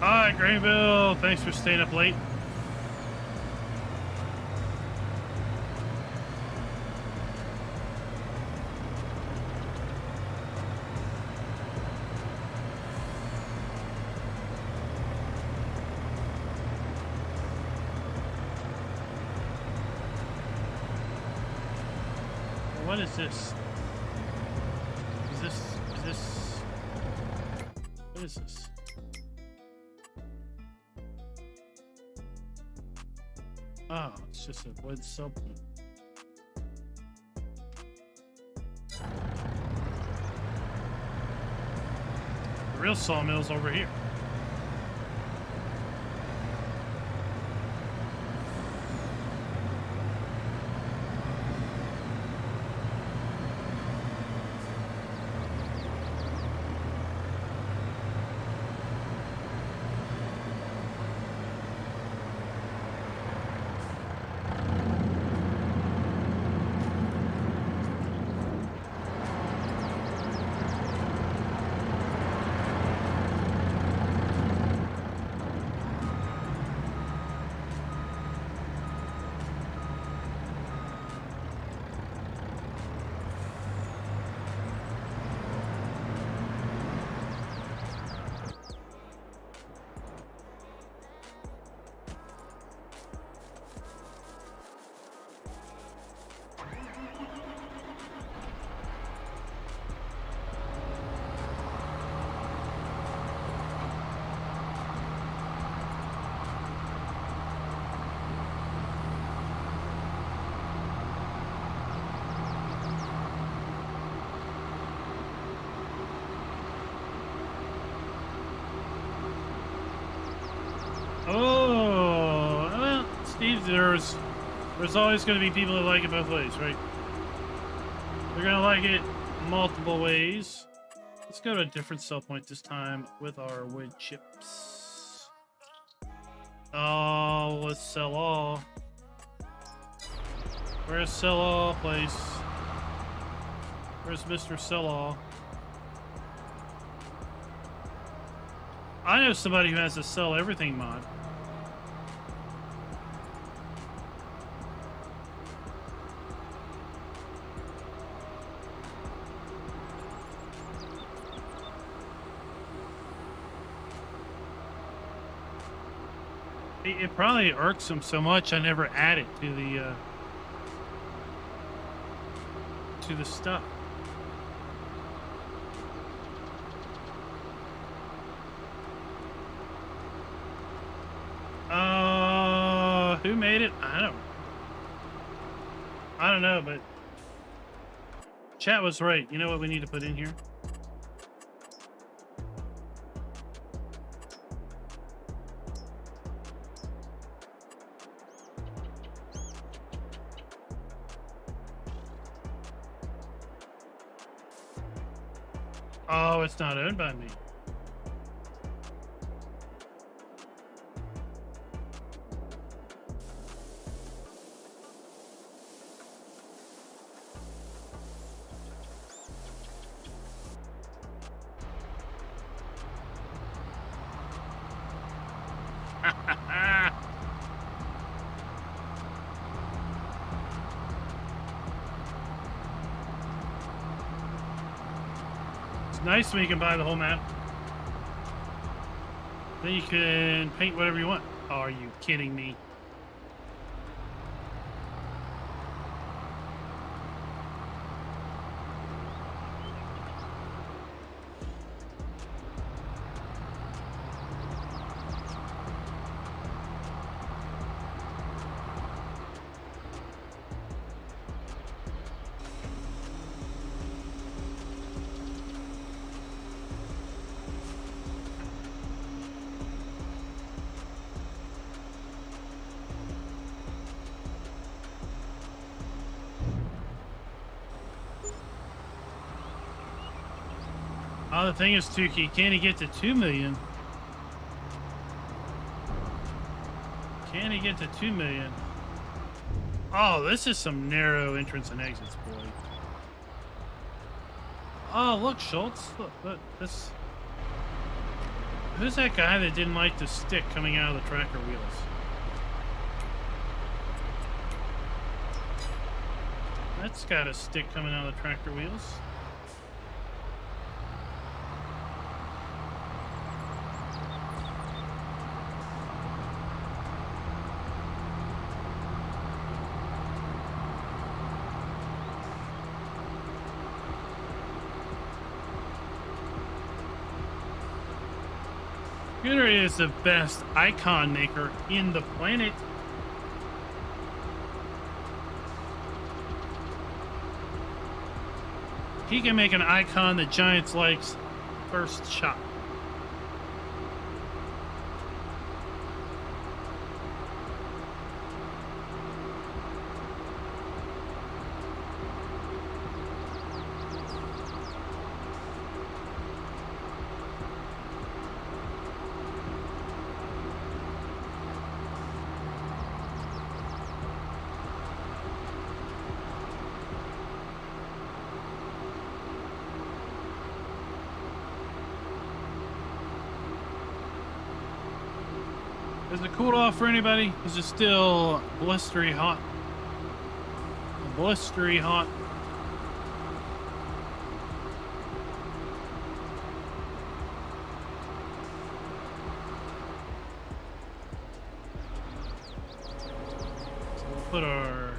Hi, Greenville. Thanks for staying up late. What is this? Is this... What is this? Oh, it's just a wood supplement. The real sawmill's over here. Oh, well, Steve, there's always going to be people that like it both ways, right? They're going to like it multiple ways. Let's go to a different sell point this time with our wood chips. Oh, let's sell all. Where's sell all place? Where's Mr. Sell All? I know somebody who has a sell everything mod. It probably irks him so much I never add it to the stuff. Who made it? I don't know, but chat was right. You know what we need to put in here? Oh, it's not owned by me. Nice when you can buy the whole map. Then you can paint whatever you want. Oh, are you kidding me? Oh, the thing is, Tukey, can he get to 2 million? Can he get to 2 million? Oh, this is some narrow entrance and exits, boy. Oh, look, Schultz. Look, this. Who's that guy that didn't like the stick coming out of the tractor wheels? That's got a stick coming out of the tractor wheels. Scooter is the best icon maker in the planet. He can make an icon that Giants likes first shot. Has it cooled off for anybody? Is it still blistery hot? Blistery hot. So we'll put our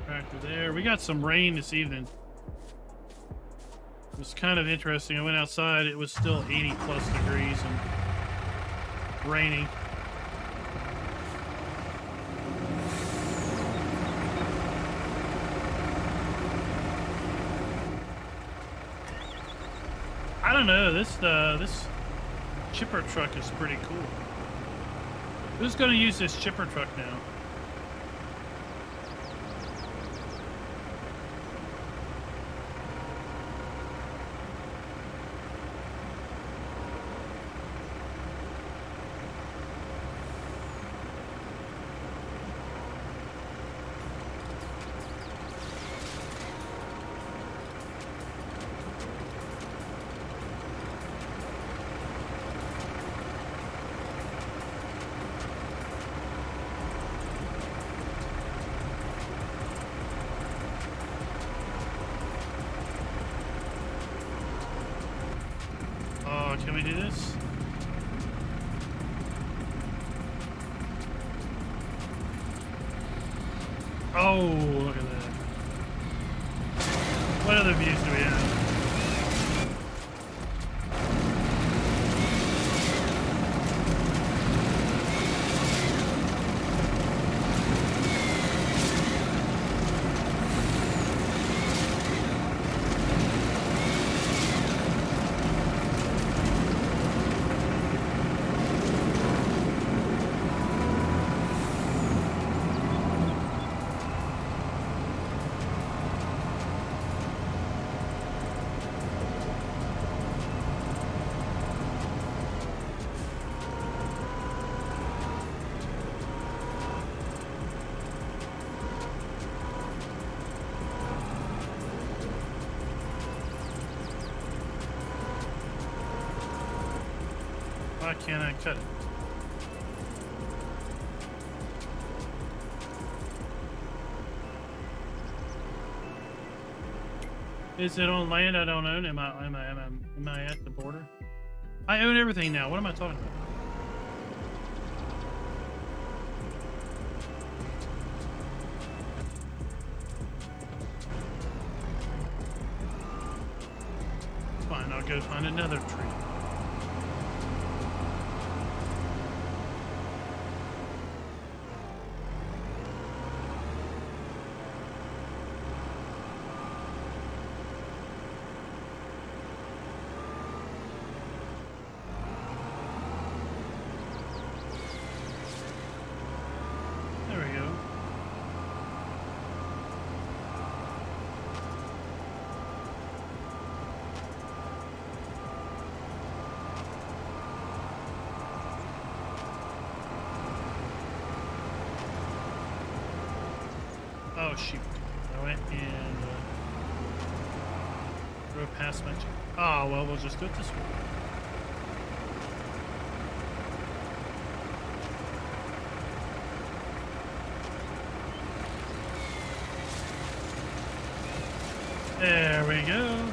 tractor there. We got some rain this evening. It was kind of interesting. I went outside. It was still 80 plus degrees and raining. I don't know. This chipper truck is pretty cool. Who's going to use this chipper truck now? can we do this? Oh, look at that. What other views do we have? Why can't I cut it? Is it on land I don't own? Am I at the border? I own everything now. What am I talking about? Fine, I'll go find another tree. Oh shoot, I went and drove past my check. Oh, well, we'll just do it this way. There we go.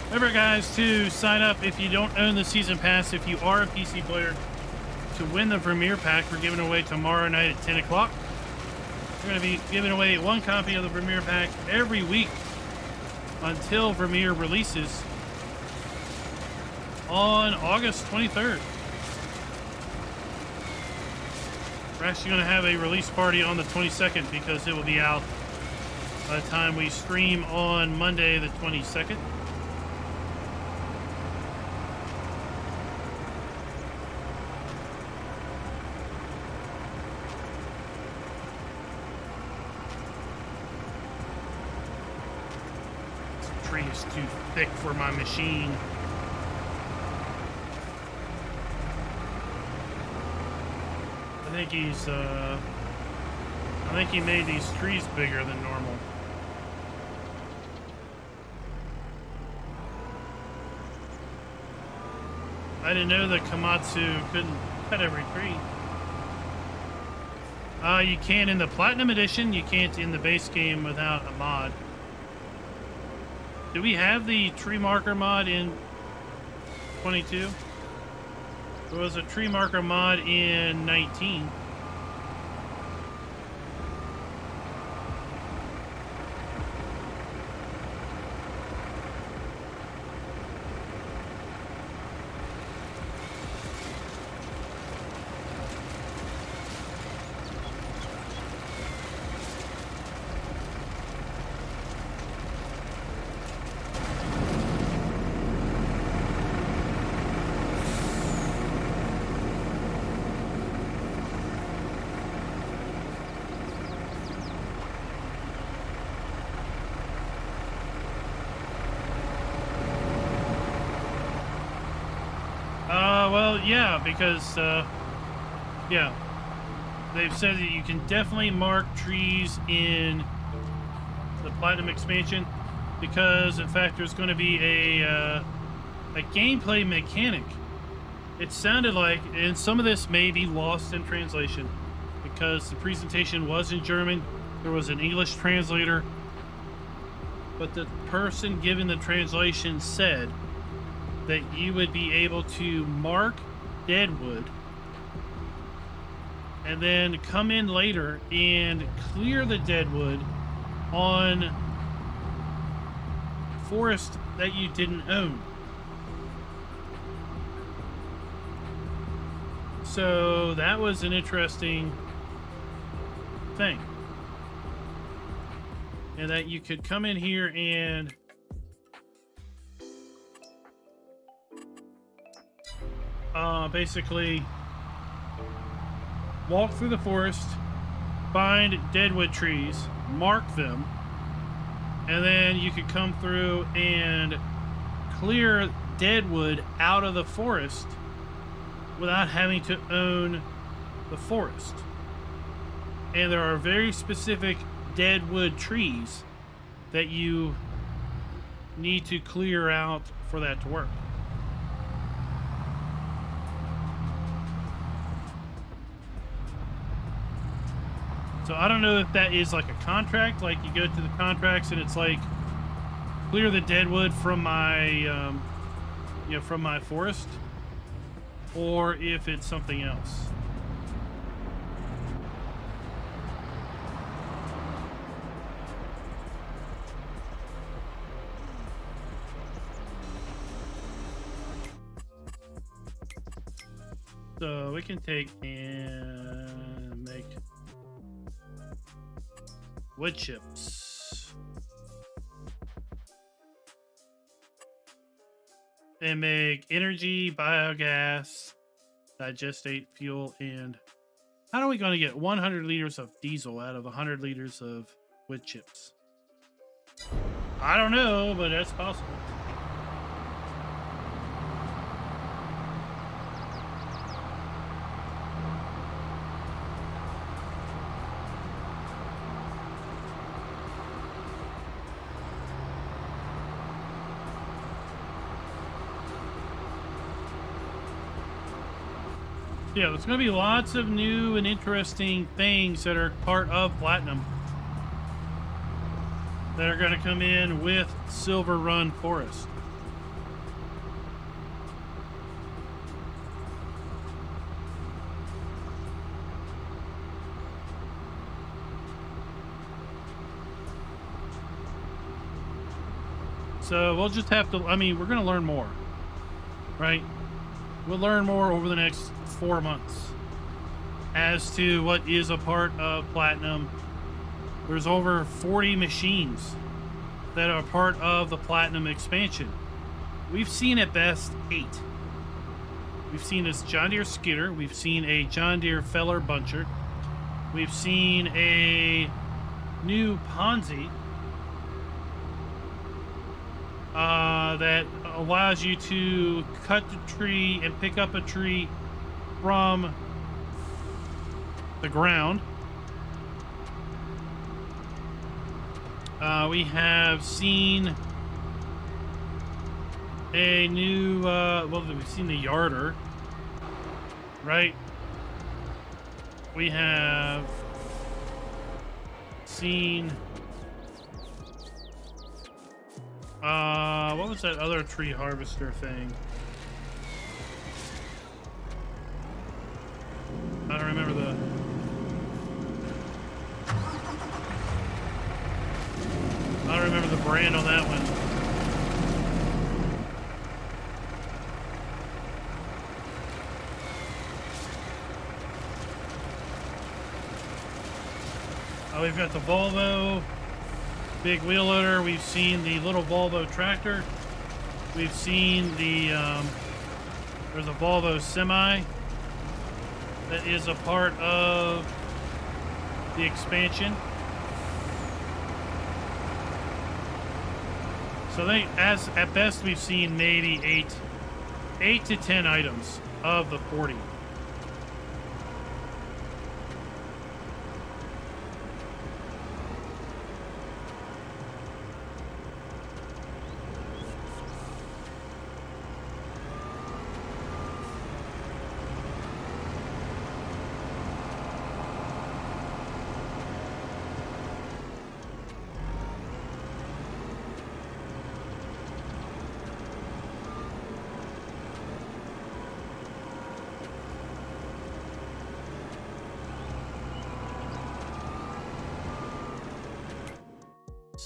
Remember, guys, to sign up if you don't own the season pass, if you are a PC player, to win the Premiere Pack we're giving away tomorrow night at 10 o'clock. We're going to be giving away one copy of the Premiere Pack every week until Premiere releases on August 23rd. We're actually going to have a release party on the 22nd because it will be out by the time we stream on Monday the 22nd. Is too thick for my machine. I think he made these trees bigger than normal. I didn't know that Komatsu couldn't cut every tree. You can in the Platinum Edition, you can't in the base game without a mod. Do we have the tree marker mod in 22? There was a tree marker mod in 19. Well, yeah, because, yeah, they've said that you can definitely mark trees in the Platinum expansion because, in fact, there's going to be a gameplay mechanic. It sounded like, and some of this may be lost in translation because the presentation was in German. There was an English translator, but the person giving the translation said that you would be able to mark deadwood and then come in later and clear the deadwood on forest that you didn't own. So that was an interesting thing. And that you could come in here and basically walk through the forest, find deadwood trees, mark them, and then you could come through and clear deadwood out of the forest without having to own the forest. And there are very specific deadwood trees that you need to clear out for that to work. So I don't know if that is like a contract, like you go to the contracts and it's like clear the deadwood from my from my forest, or if it's something else. So we can take and make wood chips and make energy, biogas, digestate fuel, and how are we going to get 100 liters of diesel out of 100 liters of wood chips? I don't know, but that's possible. Yeah, there's going to be lots of new and interesting things that are part of Platinum that are going to come in with Silver Run Forest. So we'll just have to, I mean, we're going to learn more, right? We'll learn more over the next 4 months as to what is a part of Platinum. There's over 40 machines that are part of the Platinum expansion. We've seen at best 8. We've seen this John Deere skidder. We've seen a John Deere feller buncher. We've seen a new Ponzi that allows you to cut the tree and pick up a tree from the ground. We have seen a new, well, we've seen the yarder, right? We have seen, what was that other tree harvester thing? I don't remember the brand on that one. Oh, we've got the Volvo big wheel loader. We've seen the little Volvo tractor. We've seen the, there's a Volvo semi that is a part of the expansion. So as at best we've seen maybe 8 to 10 items of the 40.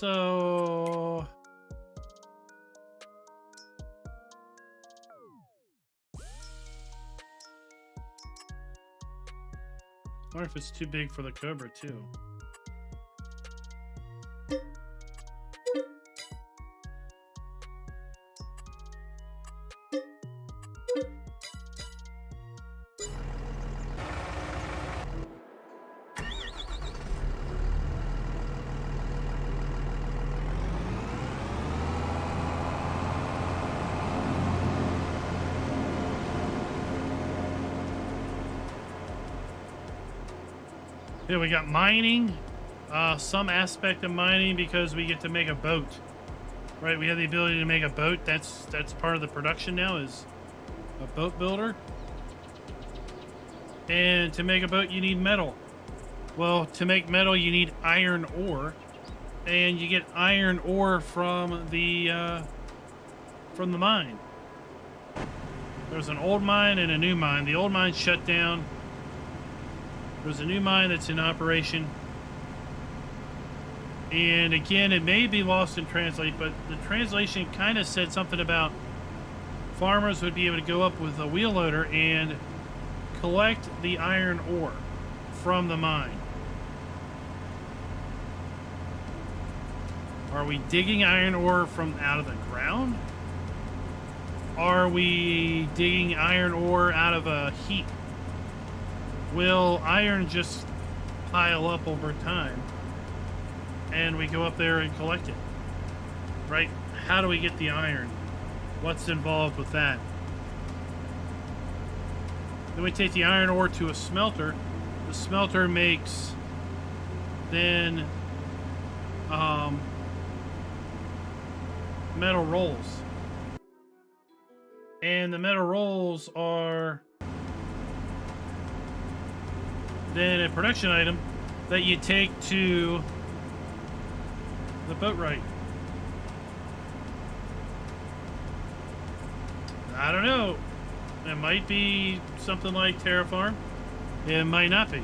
So I wonder if it's too big for the Cobra too. Yeah, we got mining, some aspect of mining because we get to make a boat, right? We have the ability to make a boat. That's part of the production now, is a boat builder. And to make a boat, you need metal. Well, to make metal, you need iron ore, and you get iron ore from the mine. There's an old mine and a new mine. The old mine shut down. There's a new mine that's in operation. And again, it may be lost in translate, but the translation kind of said something about farmers would be able to go up with a wheel loader and collect the iron ore from the mine. Are we digging iron ore from out of the ground? Are we digging iron ore out of a heap? Will iron just pile up over time and we go up there and collect it? Right? How do we get the iron? What's involved with that? Then we take the iron ore to a smelter. The smelter makes then metal rolls. And the metal rolls are then a production item that you take to the boatwright. I don't know. It might be something like Terraform. It might not be.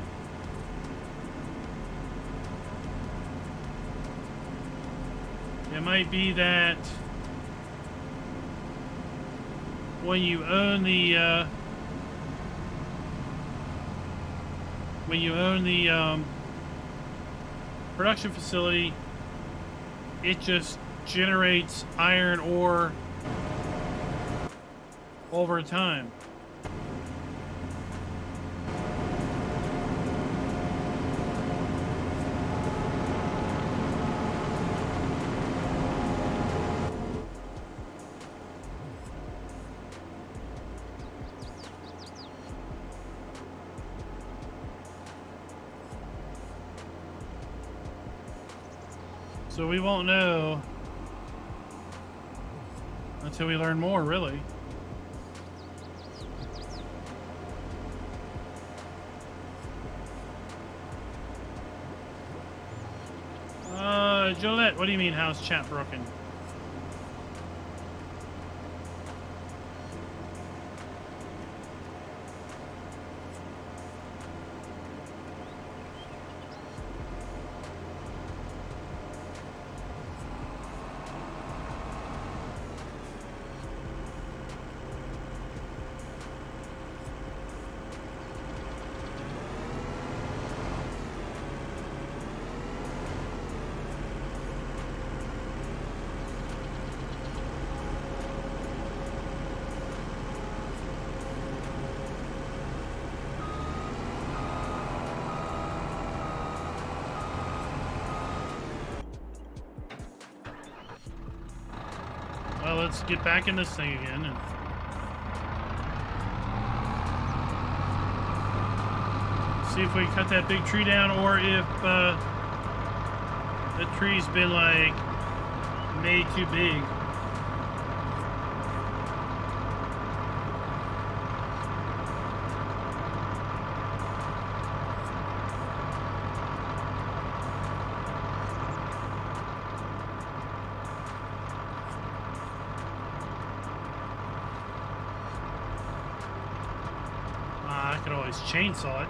It might be that when you own the production facility, it just generates iron ore over time. So we won't know until we learn more, really. Jolette, what do you mean, how's chat broken? Well, let's get back in this thing again and see if we can cut that big tree down, or if the tree's been like made too big. I could always chainsaw it.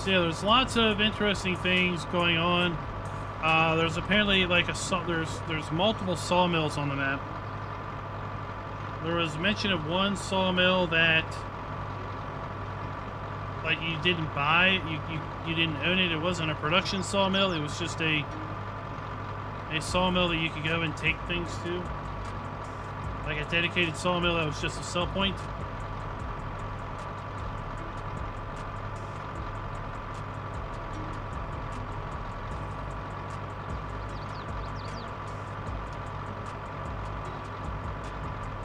So yeah, there's lots of interesting things going on. There's apparently like there's multiple sawmills on the map. There was mention of one sawmill that like you didn't buy, you didn't own it. It wasn't a production sawmill. It was just a sawmill that you could go and take things to, like a dedicated sawmill that was just a sell point.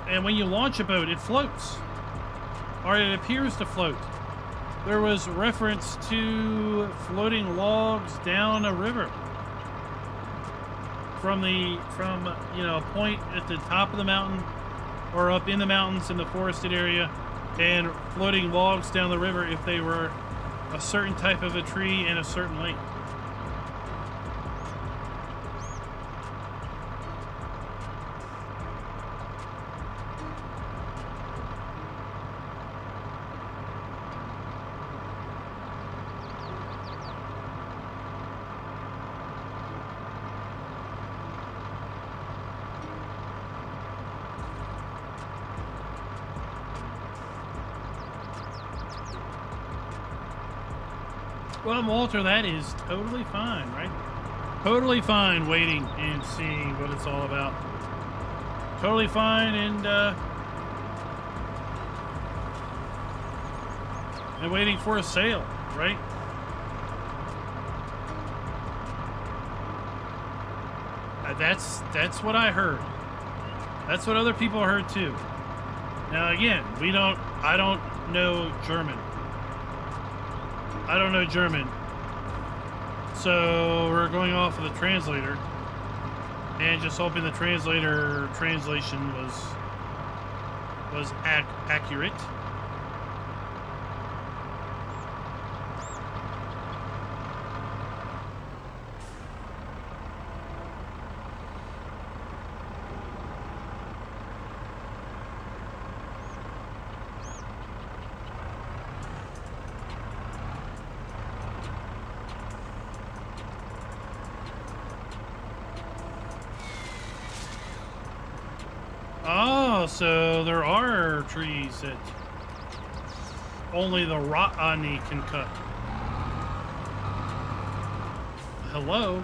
And when you launch a boat, it floats, or it appears to float. There was reference to floating logs down a river from you know, a point at the top of the mountain or up in the mountains in the forested area, and floating logs down the river if they were a certain type of a tree and a certain length. Well, Walter, that is totally fine, right? Totally fine waiting and seeing what it's all about. Totally fine and waiting for a sale, right? That's what I heard. That's what other people heard too. Now again, I don't know German. I don't know German. So we're going off of the translator and just hoping the translation was accurate. Oh, so there are trees that only the Ra'ani can cut. Hello?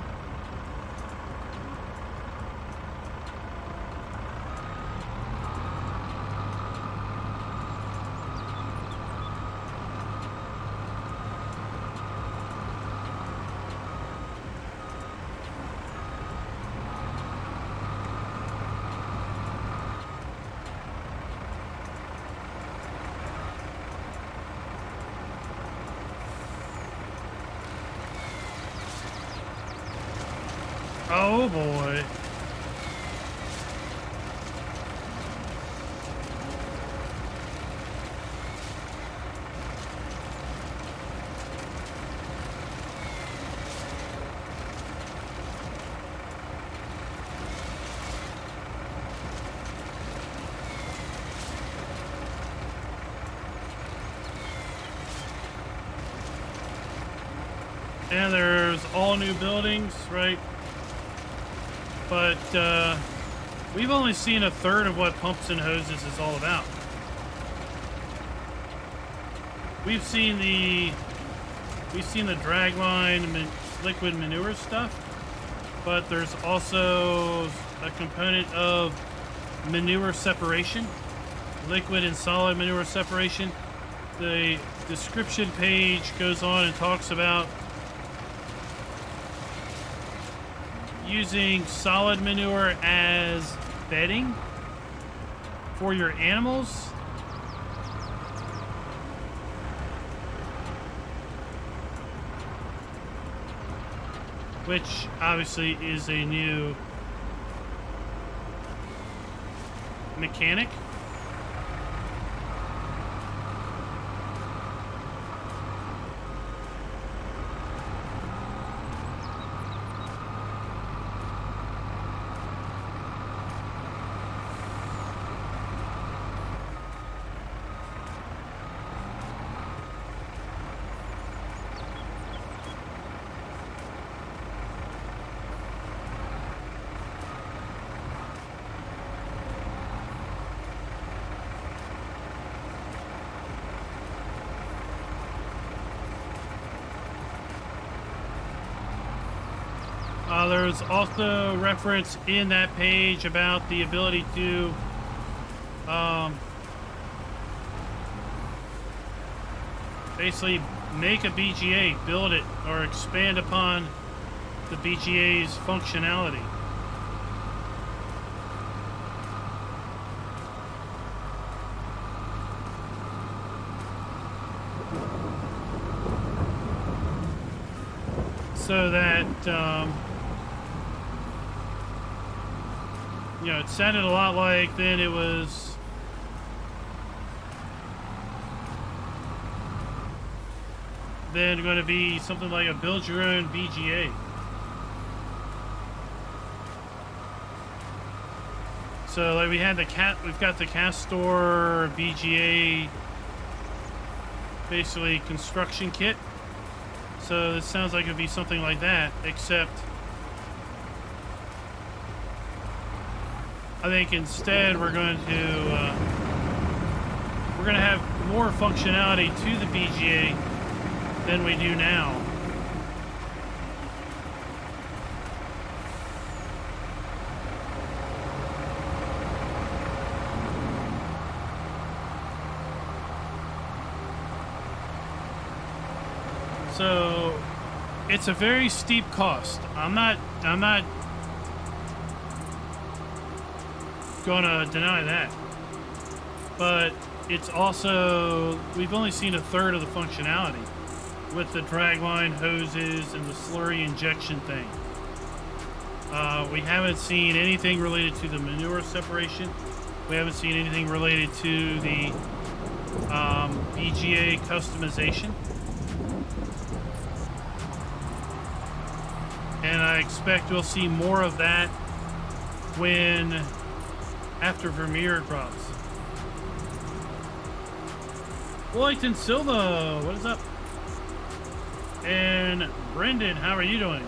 Oh boy. And there's all new buildings, right? But we've only seen a third of what pumps and hoses is all about. We've seen the dragline liquid manure stuff, but there's also a component of manure separation, liquid and solid manure separation. The description page goes on and talks about using solid manure as bedding for your animals. Which obviously is a new mechanic. There's also reference in that page about the ability to basically make a BGA, build it, or expand upon the BGA's functionality. So that, you know, it sounded a lot like then it was then going to be something like a build your own BGA. So like we've got the Castor BGA basically construction kit. So this sounds like it'd be something like that, except I think instead we're going to have more functionality to the BGA than we do now. So it's a very steep cost. I'm not gonna deny that. But it's also, we've only seen a third of the functionality with the dragline hoses and the slurry injection thing. We haven't seen anything related to the manure separation. We haven't seen anything related to the BGA customization. And I expect we'll see more of that after Vermeer drops. Wellington Silva, what is up? And Brendan, how are you doing?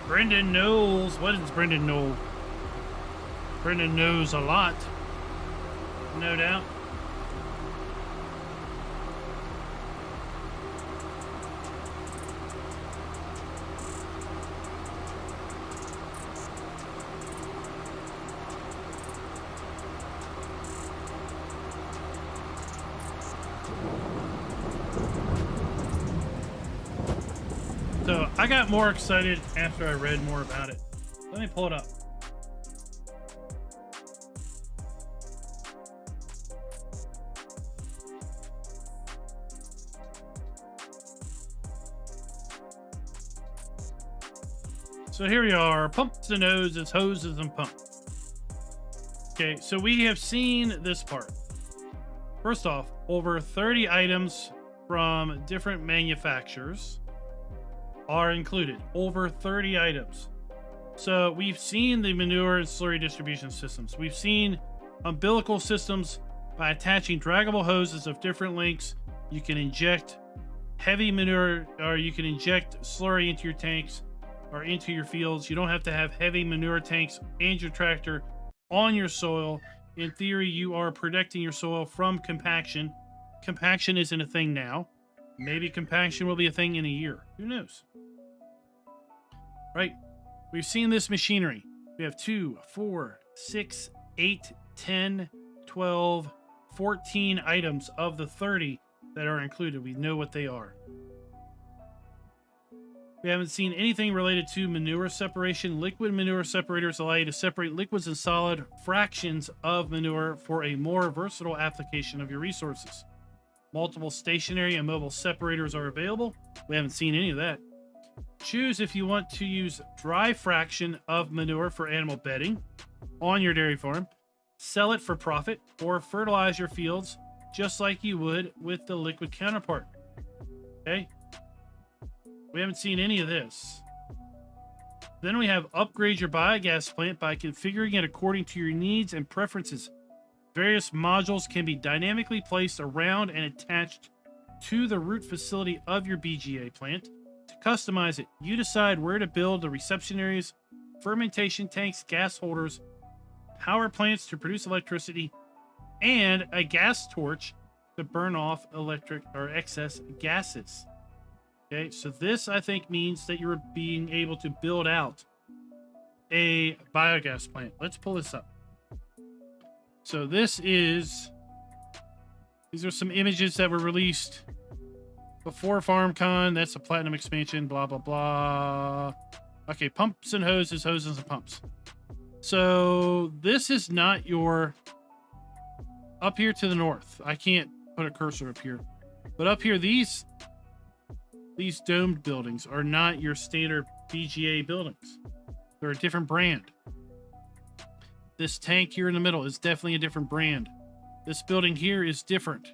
Brendan knows. What does Brendan know? Brendan knows a lot. No doubt. So I got more excited after I read more about it. Let me pull it up. So here we are, pumps and hoses, hoses and pumps. Okay, so we have seen this part. First off, over 30 items from different manufacturers are included. Over 30 items. So we've seen the manure and slurry distribution systems. We've seen umbilical systems. By attaching draggable hoses of different lengths, you can inject heavy manure, or you can inject slurry into your tanks or into your fields. You don't have to have heavy manure tanks and your tractor on your soil. In theory, you are protecting your soil from compaction. Compaction isn't a thing now. Maybe compaction will be a thing in a year. Who knows? Right? We've seen this machinery. We have 2, 4, 6, 8, 10, 12, 14 items of the 30 that are included. We know what they are. We haven't seen anything related to manure separation. Liquid manure separators allow you to separate liquids and solid fractions of manure for a more versatile application of your resources. Multiple stationary and mobile separators are available. We haven't seen any of that. Choose if you want to use dry fraction of manure for animal bedding on your dairy farm, sell it for profit, or fertilize your fields just like you would with the liquid counterpart. Okay? We haven't seen any of this. Then we have upgrade your biogas plant by configuring it according to your needs and preferences. Various modules can be dynamically placed around and attached to the root facility of your BGA plant. To customize it, you decide where to build the reception areas, fermentation tanks, gas holders, power plants to produce electricity, and a gas torch to burn off electric or excess gases. Okay, so this I think means that you're being able to build out a biogas plant. Let's pull this up. So these are some images that were released before FarmCon. That's a platinum expansion, blah, blah, blah. Okay, pumps and hoses, hoses and pumps. So this is not your, up here to the north. I can't put a cursor up here, but up here, these domed buildings are not your standard BGA buildings. They're a different brand. This tank here in the middle is definitely a different brand. This building here is different.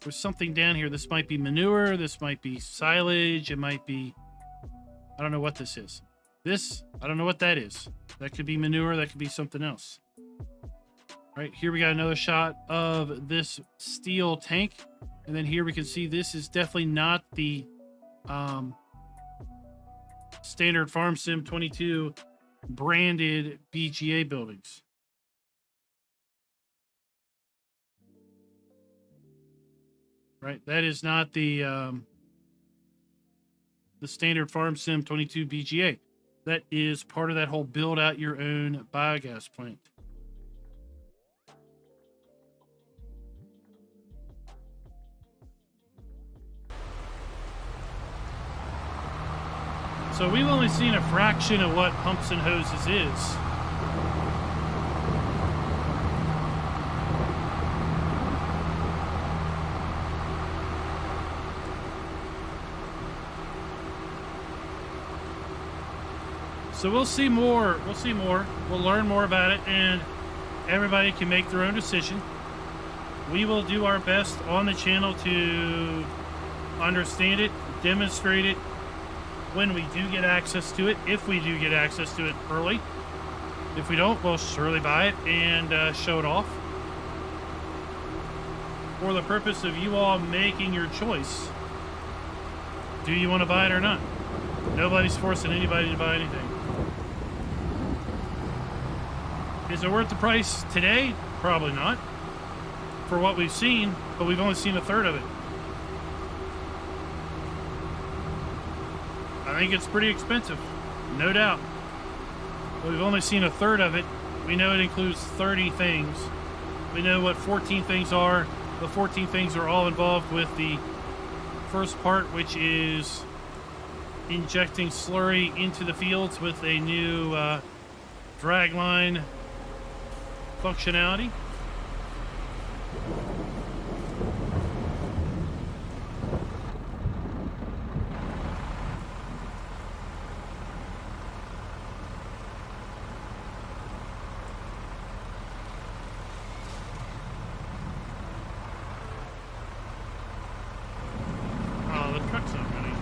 There's something down here. This might be manure. This might be silage. It might be, I don't know what this is. This, I don't know what that is. That could be manure. That could be something else. All right, here we got another shot of this steel tank. And then here we can see this is definitely not the standard Farm Sim 22 branded BGA buildings. Right, that is not the standard Farm Sim 22 BGA. That is part of that whole build out your own biogas plant. So we've only seen a fraction of what pumps and hoses is. So we'll see more. We'll see more. We'll learn more about it, and everybody can make their own decision. We will do our best on the channel to understand it, demonstrate it when we do get access to it, if we do get access to it early. If we don't, we'll surely buy it and show it off for the purpose of you all making your choice. Do you want to buy it or not? Nobody's forcing anybody to buy anything. Is it worth the price today? Probably not. For what we've seen, but we've only seen a third of it. I think it's pretty expensive, no doubt. But we've only seen a third of it. We know it includes 30 things. We know what 14 things are. The 14 things are all involved with the first part, which is injecting slurry into the fields with a new dragline functionality. Oh, the truck's not running.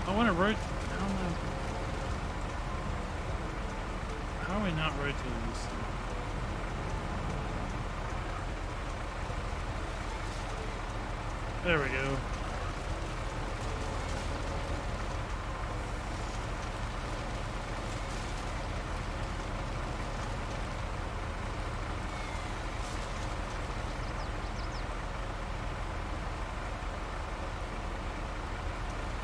I want to rotate. How are we not rotating this thing? There we go.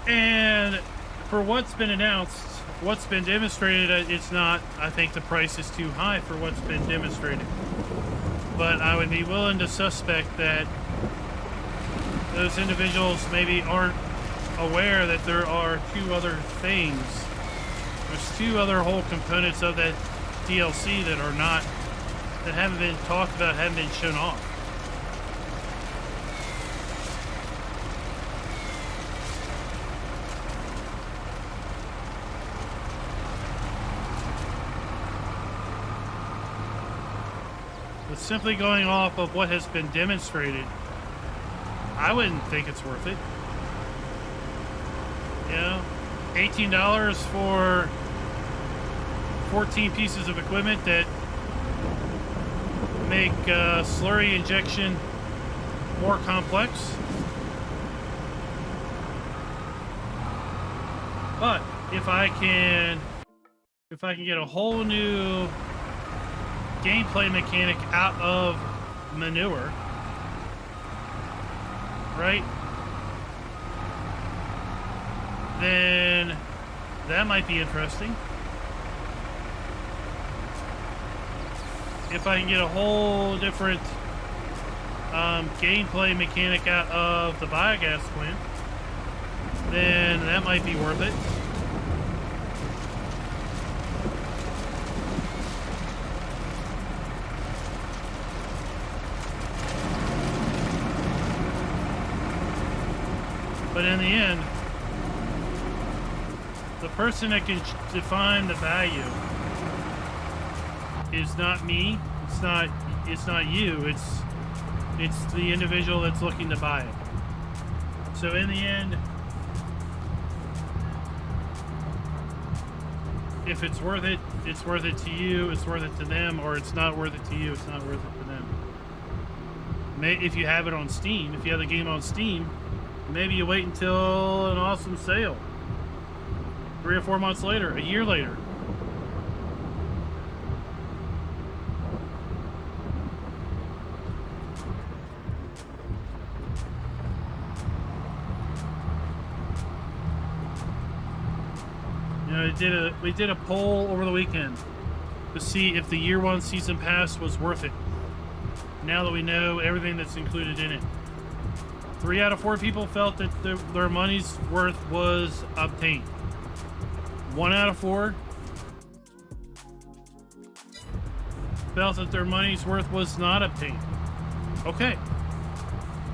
And for what's been announced, what's been demonstrated, it's not, I think the price is too high for what's been demonstrated. But I would be willing to suspect that those individuals maybe aren't aware that there are two other things. There's two other whole components of that DLC that are not, that haven't been talked about, haven't been shown off. But simply going off of what has been demonstrated, I wouldn't think it's worth it. You know, $18 for 14 pieces of equipment that make slurry injection more complex. But if I can get a whole new gameplay mechanic out of manure, right? Then that might be interesting. If I can get a whole different gameplay mechanic out of the biogas plant, then that might be worth it. But in the end, the person that can define the value is not me. It's not you. It's the individual that's looking to buy it. So in the end, if it's worth it to you, it's worth it to them, or it's not worth it to you, it's not worth it to them. If you have it on Steam, if you have the game on Steam, maybe you wait until an awesome sale. 3 or 4 months later, a year later. You know, we did a poll over the weekend to see if the year 1 season pass was worth it. Now that we know everything that's included in it. 3 out of 4 people felt that their money's worth was obtained. 1 out of 4 felt that their money's worth was not obtained. Okay.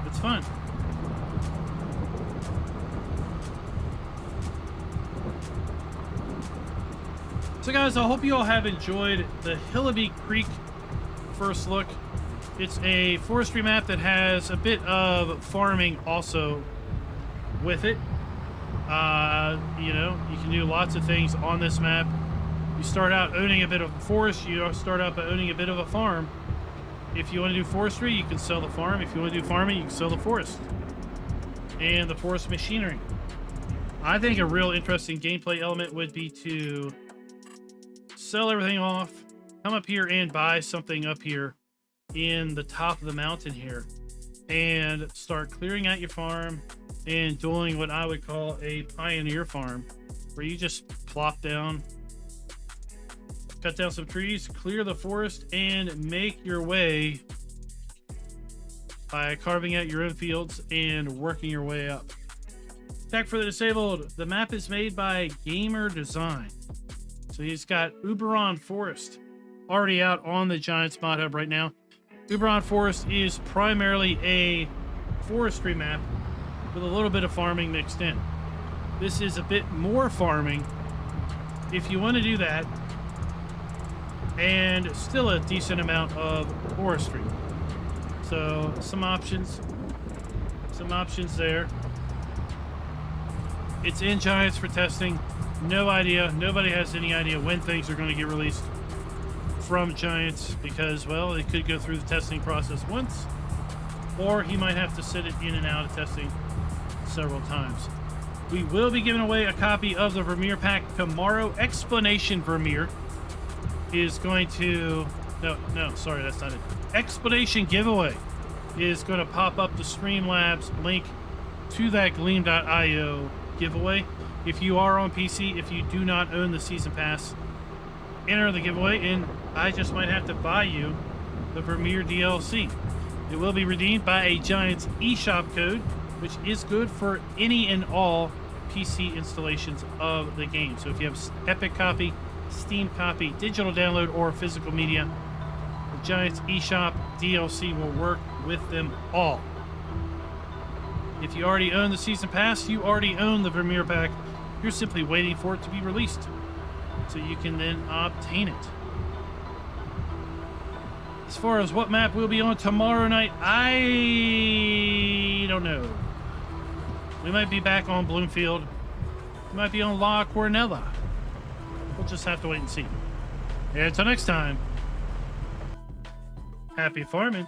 It's fun. So guys, I hope you all have enjoyed the Hillibee Creek first look. It's a forestry map that has a bit of farming also with it. You know, you can do lots of things on this map. You start out owning a bit of a forest, you start out by owning a bit of a farm. If you want to do forestry, you can sell the farm. If you want to do farming, you can sell the forest. And the forest machinery. I think a real interesting gameplay element would be to sell everything off, come up here and buy something up here in the top of the mountain here, and start clearing out your farm and doing what I would call a pioneer farm, where you just plop down, cut down some trees, clear the forest, and make your way by carving out your own fields and working your way up. Tech for the Disabled. The map is made by Gamer Design. So he's got Uberon Forest already out on the Giants mod hub right now. Uberon Forest is primarily a forestry map with a little bit of farming mixed in. This is a bit more farming if you want to do that, and still a decent amount of forestry. So some options there. It's in Giants for testing. No idea. Nobody has any idea when things are going to get released from Giants, because, well, it could go through the testing process once, or he might have to sit it in and out of testing several times. We will be giving away a copy of the Vermeer pack tomorrow. Explanation Vermeer is going to... No, sorry, that's not it. Explanation Giveaway is going to pop up the Streamlabs link to that Gleam.io giveaway. If you are on PC, if you do not own the Season Pass, enter the giveaway, and I just might have to buy you the Vermeer DLC. It will be redeemed by a Giants eShop code, which is good for any and all PC installations of the game. So if you have Epic copy, Steam copy, digital download, or physical media, the Giants eShop DLC will work with them all. If you already own the Season Pass, you already own the Vermeer pack. You're simply waiting for it to be released so you can then obtain it. As far as what map we'll be on tomorrow night, I don't know. We might be back on Bloomfield. might be on La Cornella. We'll just have to wait and see. And until next time, happy farming.